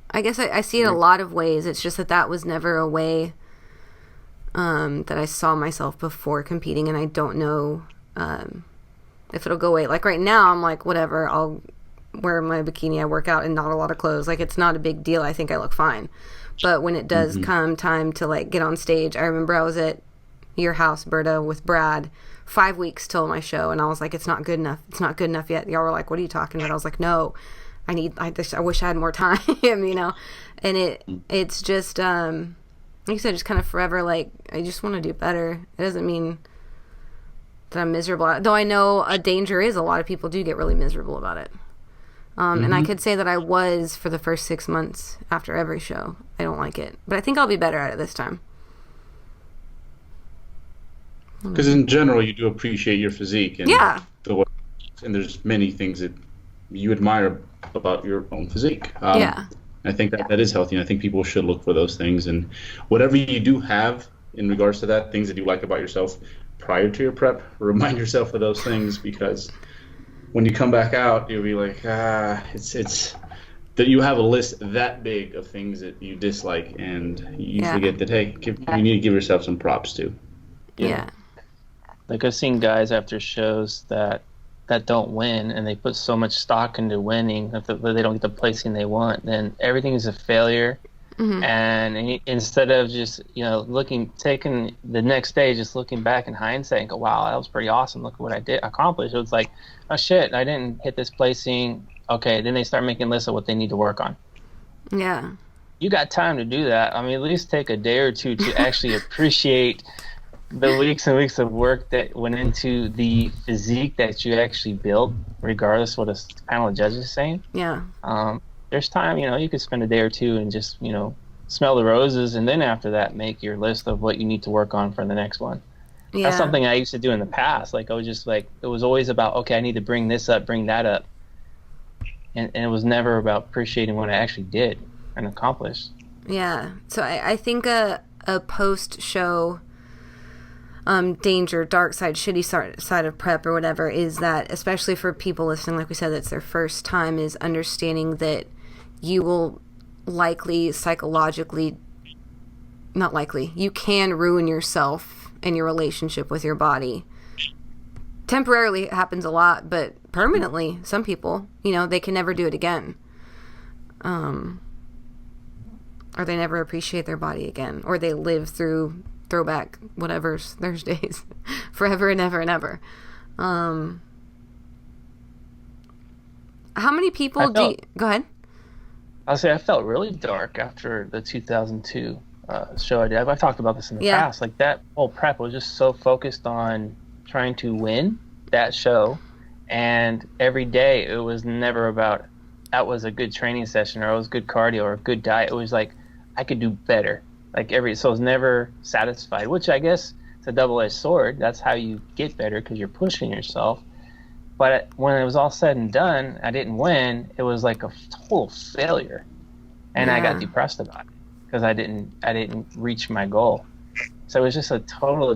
I guess I see it a lot of ways. It's just that was never a way that I saw myself before competing, and I don't know if it'll go away. Like right now, I'm like, whatever, I'll wear my bikini, I work out, and not a lot of clothes. Like, it's not a big deal. I think I look fine. But when it does come time to get on stage, I remember I was at your house, Berta, with Brad, 5 weeks till my show, and I was like, it's not good enough. It's not good enough yet. Y'all were like, what are you talking about? I was like, no, I wish I had more time, and it's just, like you said, just kind of forever, I just want to do better. It doesn't mean that I'm miserable, though I know a danger is a lot of people do get really miserable about it. And I could say that I was for the first 6 months after every show. I don't like it, but I think I'll be better at it this time. Because in general, you do appreciate your physique, and and there's many things that you admire about your own physique. I think that is healthy, and I think people should look for those things. And whatever you do have in regards to that, things that you like about yourself prior to your prep, remind yourself of those things, because when you come back out, you'll be like, it's that you have a list that big of things that you dislike, and you forget that, hey, you need to give yourself some props too. Yeah. Like, I've seen guys after shows that don't win, and they put so much stock into winning that they don't get the placing they want, then everything is a failure. And instead of just taking the next day, just looking back in hindsight and go, wow, that was pretty awesome, look at what I did accomplish. It was like, oh shit, I didn't hit this placing. Okay, then they start making lists of what they need to work on. Yeah. you got time to do that. I mean, at least take a day or two to actually appreciate the weeks and weeks of work that went into the physique that you actually built, regardless what a panel of judges is saying. Yeah. There's time, you could spend a day or two and just, smell the roses, and then after that, make your list of what you need to work on for the next one. Yeah. That's something I used to do in the past. Like, I was just like, it was always about, okay, I need to bring this up, bring that up. And it was never about appreciating what I actually did and accomplished. Yeah. So I think a post-show danger, dark side, shitty side of prep or whatever is that, especially for people listening, like we said, that's their first time, is understanding that you will likely you can ruin yourself and your relationship with your body. Temporarily it happens a lot, but permanently, some people, they can never do it again. Or they never appreciate their body again, or they live through throwback whatever's Thursdays forever and ever and ever. How many people go ahead? I'll say I felt really dark after the 2002 show I did. I've talked about this in the past. Like, that whole prep was just so focused on trying to win that show, and every day it was never about that was a good training session or it was good cardio or a good diet. It was like I could do better. So I was never satisfied, which I guess it's a double-edged sword. That's how you get better, because you're pushing yourself. But when it was all said and done, I didn't win. It was like a total failure, and I got depressed about it because I didn't reach my goal. So it was just a total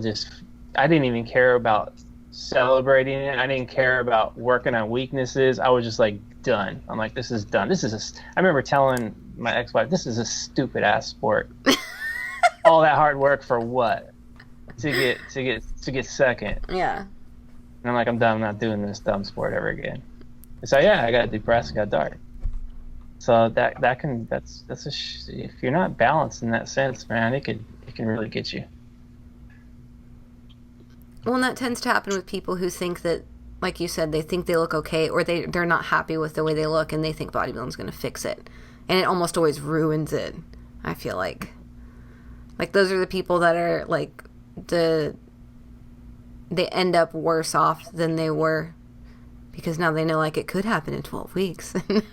I didn't even care about celebrating it. I didn't care about working on weaknesses. I was just like, done. I'm like, this is done. I remember telling my ex-wife, this is a stupid ass sport. All that hard work for what? To get second. Yeah. And I'm like, I'm done. I'm not doing this dumb sport ever again. So I got depressed, got dark. So if you're not balanced in that sense, man, it can really get you. Well, and that tends to happen with people who think that, like you said, they think they look okay, or they're not happy with the way they look, and they think bodybuilding's going to fix it. And it almost always ruins it, I feel like. Like, those are the people that are, like, they end up worse off than they were, because now they know, like, it could happen in 12 weeks, and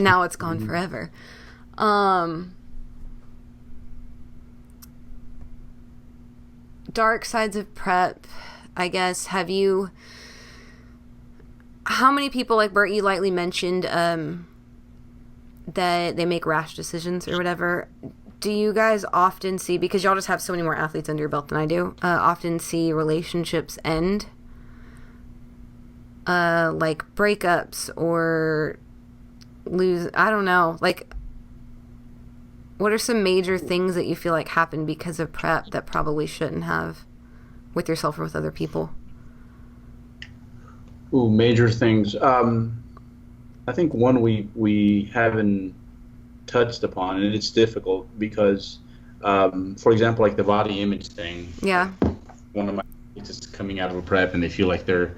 now it's gone forever. Dark sides of prep, I guess. How many people, like Bert, you lightly mentioned that they make rash decisions or whatever. Do you guys often see, because y'all just have so many more athletes under your belt than I do, often see relationships end? Like breakups or lose, I don't know. Like, what are some major things that you feel like happened because of prep that probably shouldn't have, with yourself or with other people? Ooh, major things. I think one we haven't touched upon, and it's difficult because, for example, like the body image thing. Yeah. One of my kids is coming out of a prep and they feel like they're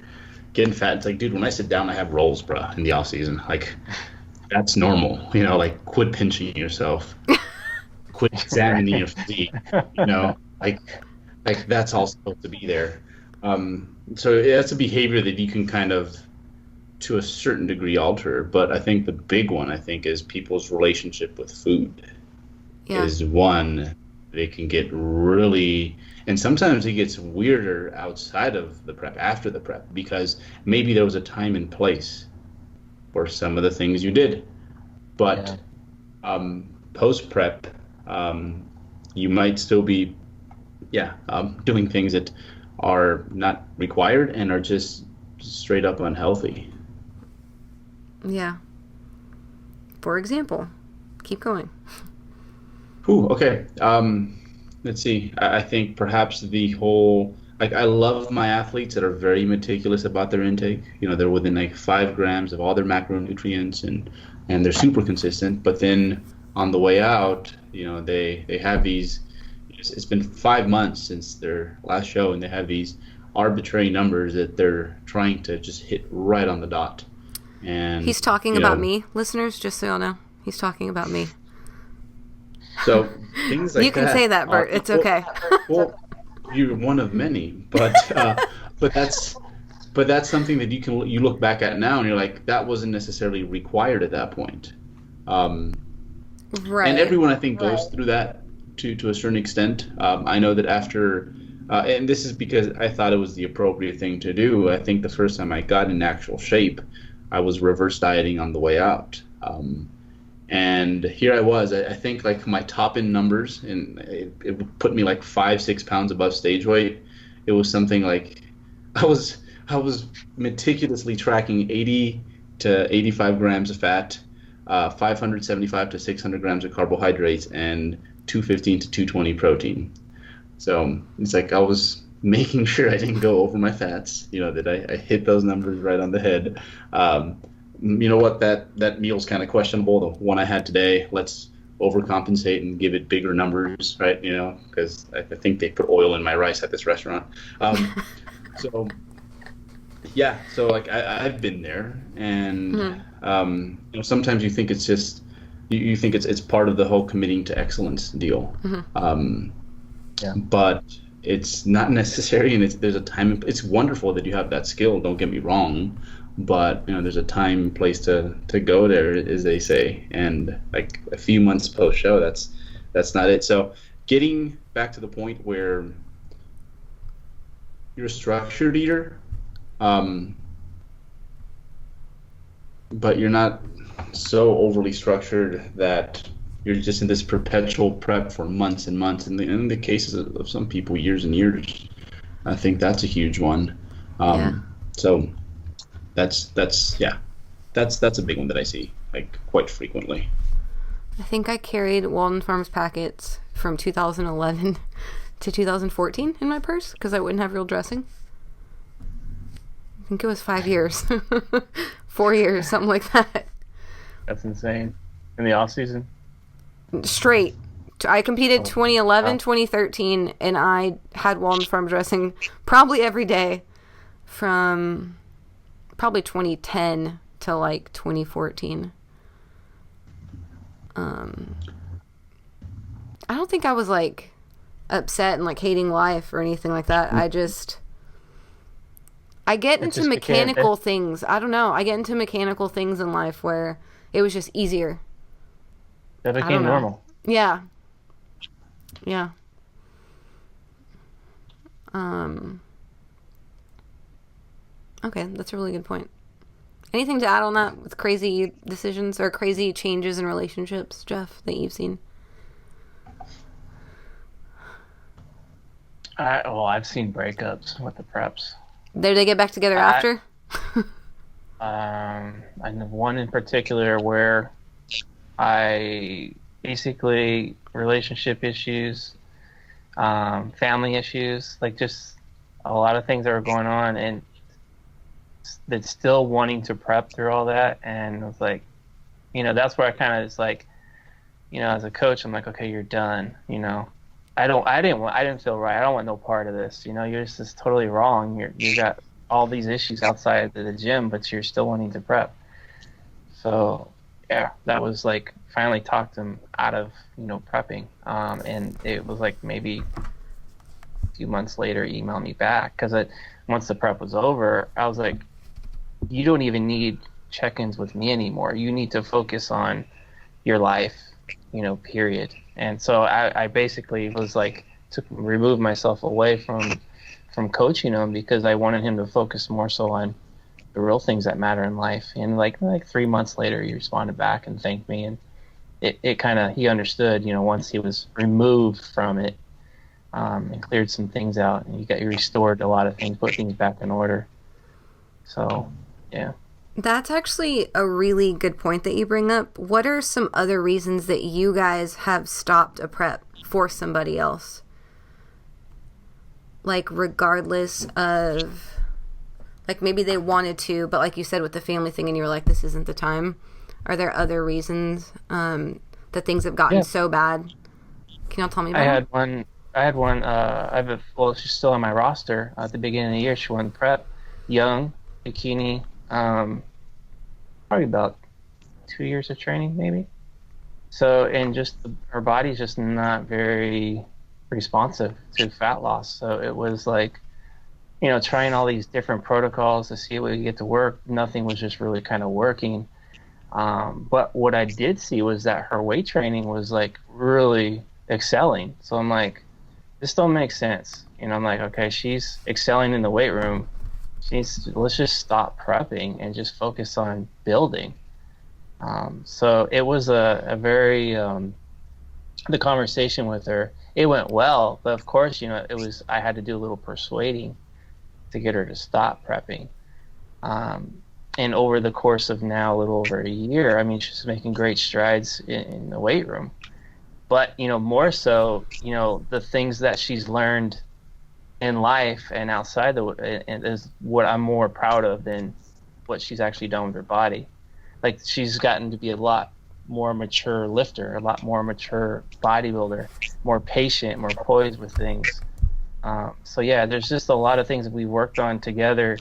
getting fat. It's like, dude, when I sit down, I have rolls, bro, in the off season. Like, that's normal. Like, quit pinching yourself. Quit examining your physique. Like that's all supposed to be there. So that's a behavior that you can kind of, to a certain degree, alter. But I think the big one, is people's relationship with food. Yeah. Is one. They can get really, and sometimes it gets weirder outside of the prep, after the prep, because maybe there was a time and place for some of the things you did. But post-prep, you might still be doing things that are not required and are just straight up unhealthy. Yeah. For example, keep going. Ooh, okay. Let's see. I think perhaps the whole, I love my athletes that are very meticulous about their intake. They're within like 5 grams of all their macronutrients, and they're super consistent. But then on the way out, they have these, it's been 5 months since their last show, and they have these arbitrary numbers that they're trying to just hit right on the dot. And he's talking about me, listeners, just so y'all know. He's talking about me. So things like you can say that, Bert. It's okay. Well, you're one of many, but but that's something that you look back at now and you're like, that wasn't necessarily required at that point. Right. And everyone, I think, goes through that to a certain extent. I know that after, and this is because I thought it was the appropriate thing to do. I think the first time I got in actual shape, I was reverse dieting on the way out. And here I was. I think like my top end numbers, and it put me like 5-6 pounds above stage weight. It was something like I was meticulously tracking 80 to 85 grams of fat, 575 to 600 grams of carbohydrates, and 215 to 220 protein. So it's like I was making sure I didn't go over my fats, that I hit those numbers right on the head. You know what, that meal's kind of questionable. The one I had today, let's overcompensate and give it bigger numbers, right? Because I think they put oil in my rice at this restaurant. So like I've been there, and sometimes you think it's just you think it's part of the whole committing to excellence deal. But it's not necessary, and there's a time. It's wonderful that you have that skill. Don't get me wrong, but there's a time and place to go there, as they say. And like a few months post show, that's not it. So getting back to the point where you're a structured eater, but you're not so overly structured that you're just in this perpetual prep for months and months. And in the cases of some people, years and years. I think that's a huge one. So that's a big one that I see like quite frequently. I think I carried Walden Farms packets from 2011 to 2014 in my purse because I wouldn't have real dressing. I think it was 5 years, 4 years, something like that. That's insane. In the off season? Straight. I competed 2011, 2013, and I had Walden Farm dressing probably every day from probably 2010 to like 2014. I don't think I was like upset and like hating life or anything like that. I get into mechanical things. I don't know. I get into mechanical things in life where it was just easier. That became normal. Yeah. Okay, that's a really good point. Anything to add on that with crazy decisions or crazy changes in relationships, Jeff, that you've seen? I've seen breakups with the preps. Did they get back together after? I know one in particular where I basically relationship issues, family issues, like just a lot of things that were going on, and that's still wanting to prep through all that. And I was like, that's where I kind of was like, as a coach, I'm like, okay, you're done. I didn't feel right. I don't want no part of this. You're just totally wrong. You got all these issues outside of the gym, but you're still wanting to prep. So yeah, that was like finally talked him out of prepping. And it was like maybe a few months later, he emailed me back because once the prep was over, I was like, you don't even need check-ins with me anymore. You need to focus on your life, period. And so I basically was like to remove myself away from coaching him because I wanted him to focus more so on the real things that matter in life. And like 3 months later, he responded back and thanked me, and it kind of, he understood, once he was removed from it, and cleared some things out, and he restored a lot of things, put things back in order. So, yeah. That's actually a really good point that you bring up. What are some other reasons that you guys have stopped a prep for somebody else? Like, regardless of, like, maybe they wanted to, but like you said with the family thing and you were like, this isn't the time. Are there other reasons that things have gotten so bad? Can y'all tell me about it? I had one, she's still on my roster at the beginning of the year. She won prep, young, bikini, probably about 2 years of training, maybe. So, and just her body's just not very responsive to fat loss. So it was like, trying all these different protocols to see what we get to work. Nothing was just really kind of working. But what I did see was that her weight training was like really excelling. So I'm like, this don't make sense. I'm like, okay, she's excelling in the weight room. Let's just stop prepping and just focus on building. So it was a very, the conversation with her, it went well, but of course, I had to do a little persuading to get her to stop prepping. And over the course of now a little over a year, I mean, she's making great strides in the weight room. But, more so, the things that she's learned in life and outside and is what I'm more proud of than what she's actually done with her body. Like, she's gotten to be a lot more mature lifter, a lot more mature bodybuilder, more patient, more poised with things. So yeah, there's just a lot of things that we worked on together,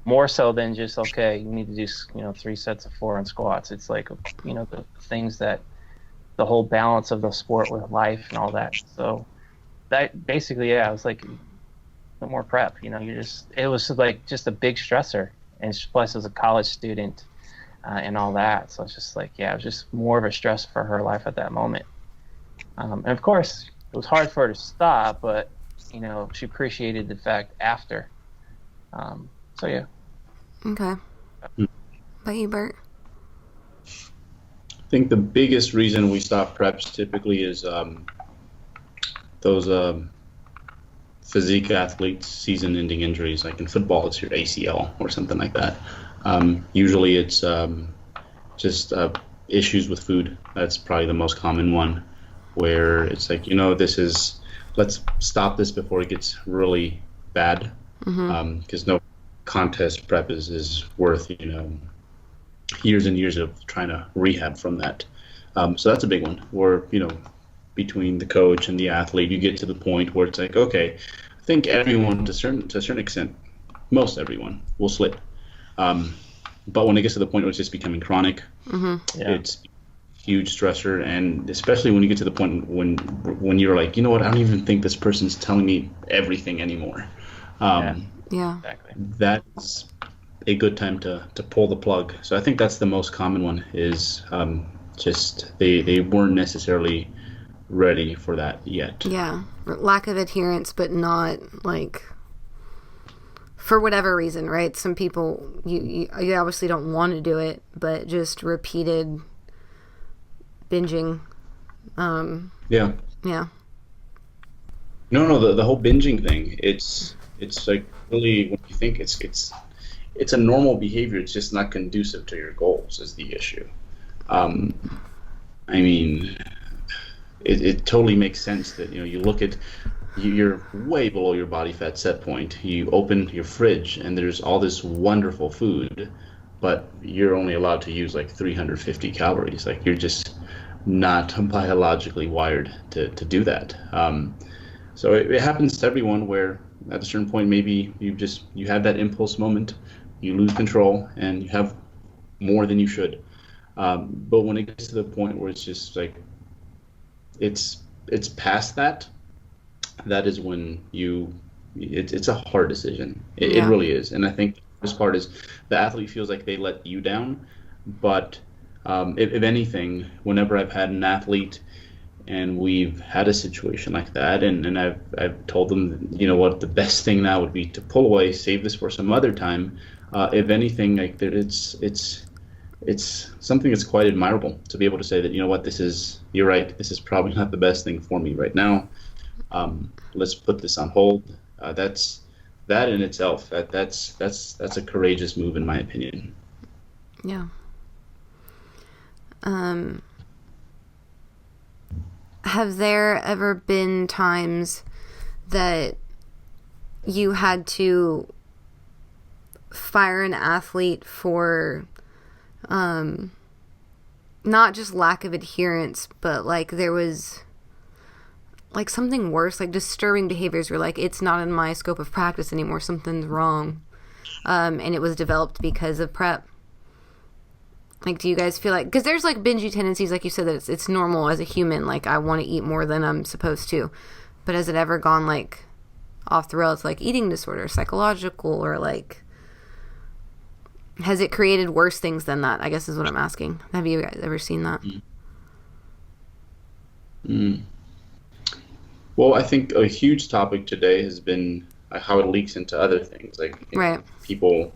more so than just, okay, you need to do 3 sets of 4 on squats. It's like, the things that the whole balance of the sport with life and all that. So that basically, yeah, I was like, no more prep, it was like just a big stressor, and plus as a college student and all that. So it's just like, yeah, it was just more of a stress for her life at that moment. And of course it was hard for her to stop, but she appreciated the fact after. So yeah. Okay. How about you, Bert? I think the biggest reason we stop preps typically is those physique athletes' season-ending injuries. Like in football, it's your ACL or something like that. Usually it's just issues with food. That's probably the most common one, where it's like, let's stop this before it gets really bad. Because no contest prep is worth, years and years of trying to rehab from that. So that's a big one, where, between the coach and the athlete, you get to the point where it's like, okay, I think everyone to a certain extent, most everyone will slip. But when it gets to the point where it's just becoming chronic, it's a huge stressor. And especially when you get to the point when you're like, you know what, I don't even think this person's telling me everything anymore. Yeah. Exactly. That's a good time to pull the plug. So I think that's the most common one, is just they weren't necessarily ready for that yet. Yeah. Lack of adherence, but not like for whatever reason, right? Some people, you obviously don't want to do it, but just repeated binging. Yeah. No, the whole binging thing, it's like, really, when you think it's a normal behavior, it's just not conducive to your goals is the issue. I mean, it totally makes sense that, you look at, you're way below your body fat set point. You open your fridge and there's all this wonderful food, but you're only allowed to use like 350 calories. Like, you're just not biologically wired to do that. So it happens to everyone, where at a certain point, maybe you have that impulse moment, you lose control, and you have more than you should. But when it gets to the point where it's just like, it's past that, that is when it's a hard decision. It really is. And I think this part is the athlete feels like they let you down. But if anything, whenever I've had an athlete and we've had a situation like that, and I've told them, what, the best thing now would be to pull away, save this for some other time. If anything, like, it's something that's quite admirable to be able to say that, what, you're right, this is probably not the best thing for me right now. Let's put this on hold. That in itself, that's a courageous move, in my opinion. Yeah. Have there ever been times that you had to fire an athlete for not just lack of adherence, but like there was like something worse, like disturbing behaviors were like, it's not in my scope of practice anymore, something's wrong, and it was developed because of prep? Like, do you guys feel like, because there's like bingey tendencies, like you said, that it's normal as a human. Like, I want to eat more than I'm supposed to. But has it ever gone like off the rails, like eating disorder, psychological, or like, has it created worse things than that? I guess is what I'm asking. Have you guys ever seen that? Well, I think a huge topic today has been how it leaks into other things. Like, Right. People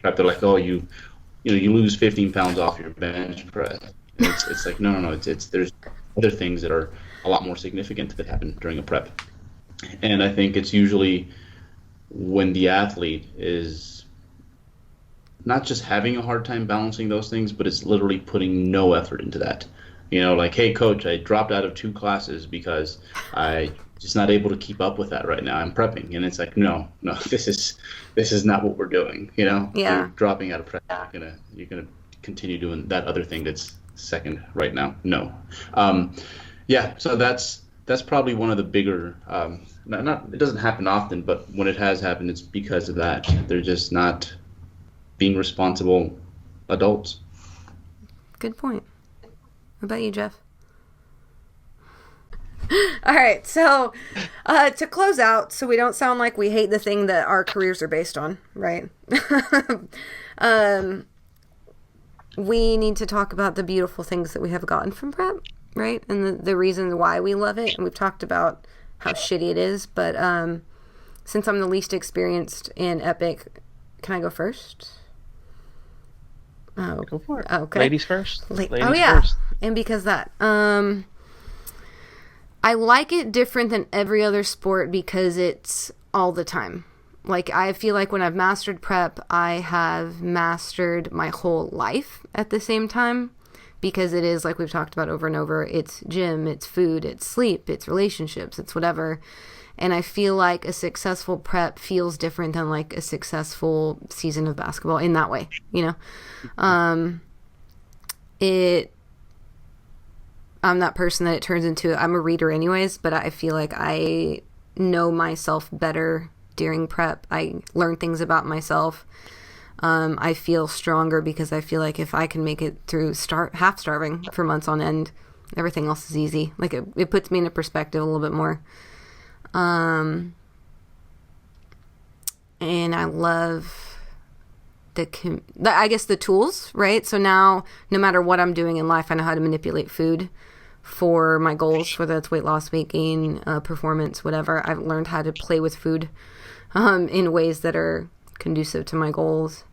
prep, they're like, oh, you lose 15 pounds off your bench press. And it's like, no. It's there's other things that are a lot more significant that happen during a prep. And I think it's usually when the athlete is not just having a hard time balancing those things, but it's literally putting no effort into that. Like, hey, coach, I dropped out of 2 classes because I just not able to keep up with that right now. I'm prepping. And it's like, no, this is not what we're doing. Yeah. You're dropping out of prep. You're gonna continue doing that other thing that's second right now. No. So that's probably one of the bigger, it doesn't happen often, but when it has happened, it's because of that. They're just not being responsible adults. Good point. What about you, Jeff? All right, so to close out, so we don't sound like we hate the thing that our careers are based on, right? We need to talk about the beautiful things that we have gotten from prep, right? And the reasons why we love it. And we've talked about how shitty it is, but since I'm the least experienced in Epic, can I go first? Oh, go for it. Okay. Ladies first. Ladies yeah. first. And because that, I like it different than every other sport because it's all the time. Like, I feel like when I've mastered prep, I have mastered my whole life at the same time, because it is, like we've talked about over and over, it's gym, it's food, it's sleep, it's relationships, it's whatever. And I feel like a successful prep feels different than like a successful season of basketball in that way, I'm that person that it turns into. I'm a reader anyways, but I feel like I know myself better during prep. I learn things about myself. I feel stronger because I feel like if I can make it through half starving for months on end, everything else is easy. Like, it puts me in a perspective a little bit more. And I love I guess the tools, right? So now, no matter what I'm doing in life, I know how to manipulate food for my goals, whether it's weight loss, weight gain, performance, whatever. I've learned how to play with food in ways that are conducive to my goals.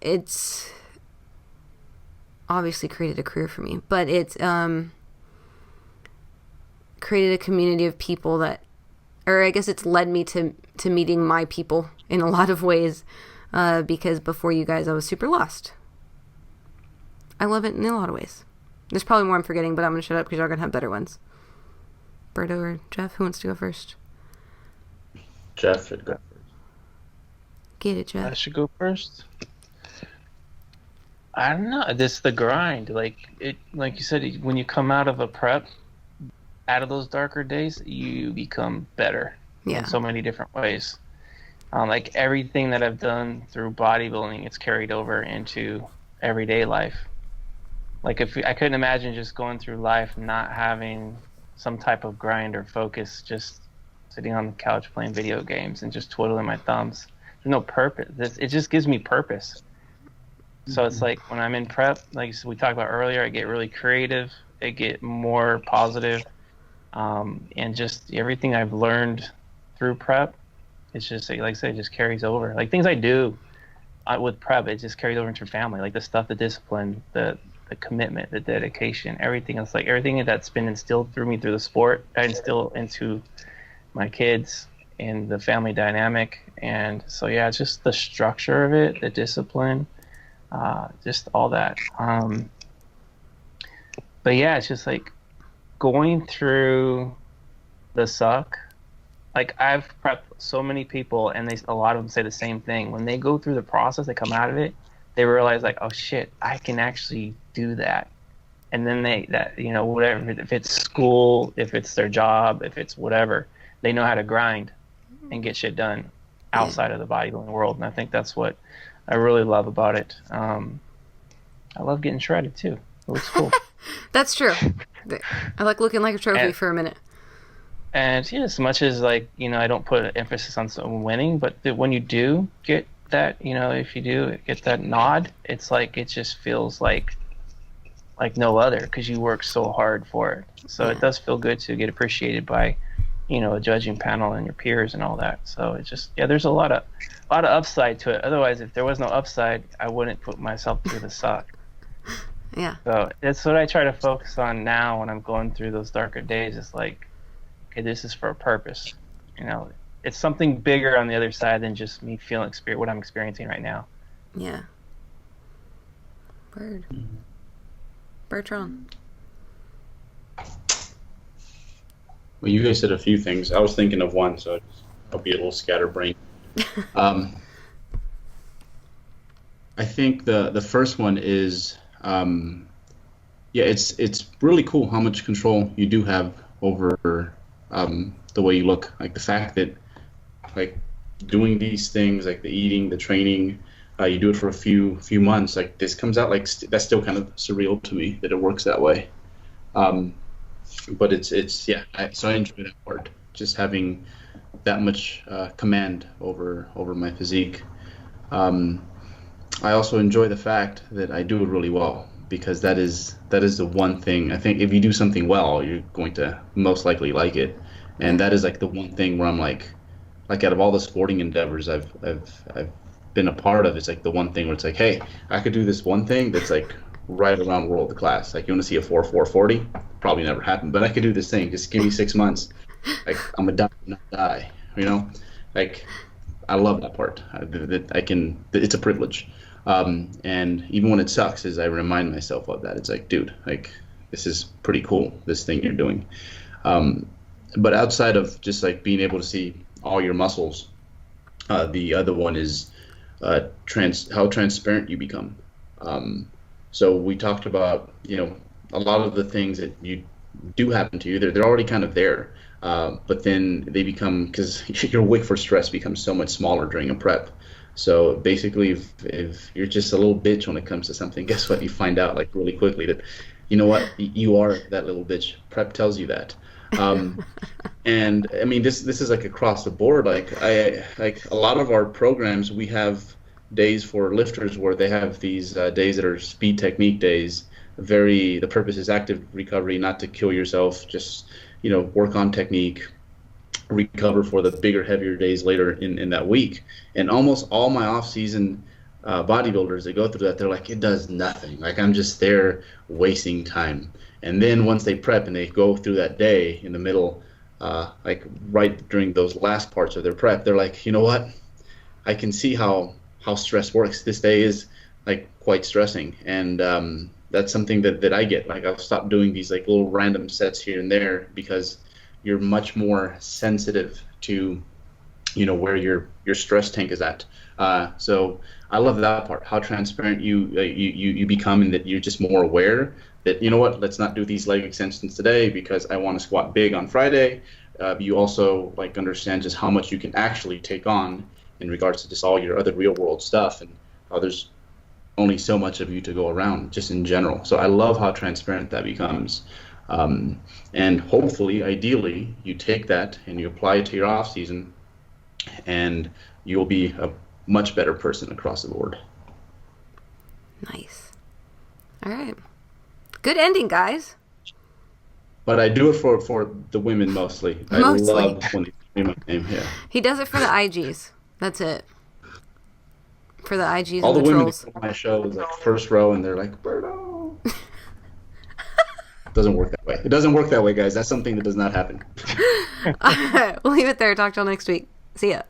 It's obviously created a career for me, but it's created a community of people or I guess it's led me to meeting my people in a lot of ways, because before you guys, I was super lost. I love it in a lot of ways. There's probably more I'm forgetting, but I'm going to shut up because y'all are going to have better ones. Berto or Jeff, who wants to go first? Jeff should go first. Get it, Jeff. I should go first. I don't know. This the grind. Like you said, when you come out of a prep, out of those darker days, you become better in so many different ways. Like, everything that I've done through bodybuilding, it's carried over into everyday life. Like, I couldn't imagine just going through life not having some type of grind or focus, just sitting on the couch playing video games and just twiddling my thumbs. There's no purpose. It just gives me purpose. So it's like, when I'm in prep, like we talked about earlier, I get really creative. I get more positive. And just everything I've learned through prep, it's just, like I said, it just carries over. Like, things I do with prep, it just carries over into family. Like, the stuff, the discipline, the commitment, the dedication, everything else, like everything that's been instilled through me through the sport, I instill into my kids and the family dynamic. And so, yeah, it's just the structure of it, the discipline, just all that. But yeah, it's just like going through the suck. Like, I've prepped so many people, and a lot of them say the same thing. When they go through the process, they come out of it, they realize, like, oh shit, I can actually do that. And then whatever, if it's school, if it's their job, if it's whatever, they know how to grind and get shit done outside of the bodybuilding world. And I think that's what I really love about it. I love getting shredded too. It looks cool. That's true. I like looking like a trophy for a minute. And yeah, as much as like, I don't put an emphasis on someone winning, but when you do get that, if you do get that nod, it's like, it just feels like no other, because you work so hard for it. So it does feel good to get appreciated by, a judging panel and your peers and all that. So it's just, there's a lot of upside to it. Otherwise, if there was no upside, I wouldn't put myself through the suck. Yeah. So that's what I try to focus on now when I'm going through those darker days. It's like, okay, this is for a purpose. It's something bigger on the other side than just me feeling what I'm experiencing right now. Yeah. Bertrand. Well, you guys said a few things. I was thinking of one, so I'll be a little scatterbrained. I think the first one is, it's really cool how much control you do have over the way you look. Like the fact that, like, doing these things, like the eating, the training, you do it for a few months. Like this comes out like that's still kind of surreal to me that it works that way. But so I enjoy that part, just having that much command over my physique. I also enjoy the fact that I do it really well, because that is the one thing. I think if you do something well, you're going to most likely like it, and that is like the one thing where I'm like out of all the sporting endeavors I've been a part of, it's like the one thing where it's like, hey, I could do this one thing that's like right around world class. Like, you want to see a 4.40? Probably never happen, but I could do this thing. Just give me 6 months. Like, I'm a die, not die. Like, I love that part. It's a privilege. And even when it sucks, is I remind myself of that. It's like, dude, like, this is pretty cool, this thing you're doing. But outside of just like being able to see all your muscles, the other one is how transparent you become. So we talked about, a lot of the things that you do happen to you, they're already kind of there. But then they become, because your wick for stress becomes so much smaller during a prep. So basically, if you're just a little bitch when it comes to something, guess what? You find out like really quickly that, you know what, you are that little bitch. Prep tells you that. And I mean, this is like across the board. Like a lot of our programs, we have days for lifters where they have these days that are speed technique days. The purpose is active recovery, not to kill yourself, just, work on technique, recover for the bigger, heavier days later in that week. And almost all my off-season bodybuilders that go through that, they're like, it does nothing. Like, I'm just there wasting time. And then once they prep and they go through that day in the middle, like right during those last parts of their prep, they're like, you know what? I can see how stress works. This day is like quite stressing. And that's something that I get. Like, I'll stop doing these like little random sets here and there, because you're much more sensitive to, where your stress tank is at. So I love that part, how transparent you become, and that you're just more aware that, you know what, let's not do these leg extensions today because I want to squat big on Friday. You also like understand just how much you can actually take on in regards to just all your other real world stuff, and how there's only so much of you to go around just in general. So I love how transparent that becomes. And hopefully, ideally, you take that and you apply it to your off season, and you'll be a much better person across the board. Nice. All right. Good ending, guys. But I do it for the women mostly. I love when they say my name. Yeah. He does it for the IGs. That's it. For the IGs all and the women trolls. That go to my show is like first row, and they're like, Berto. It doesn't work that way. It doesn't work that way, guys. That's something that does not happen. All right. We'll leave it there. Talk to y'all next week. See ya.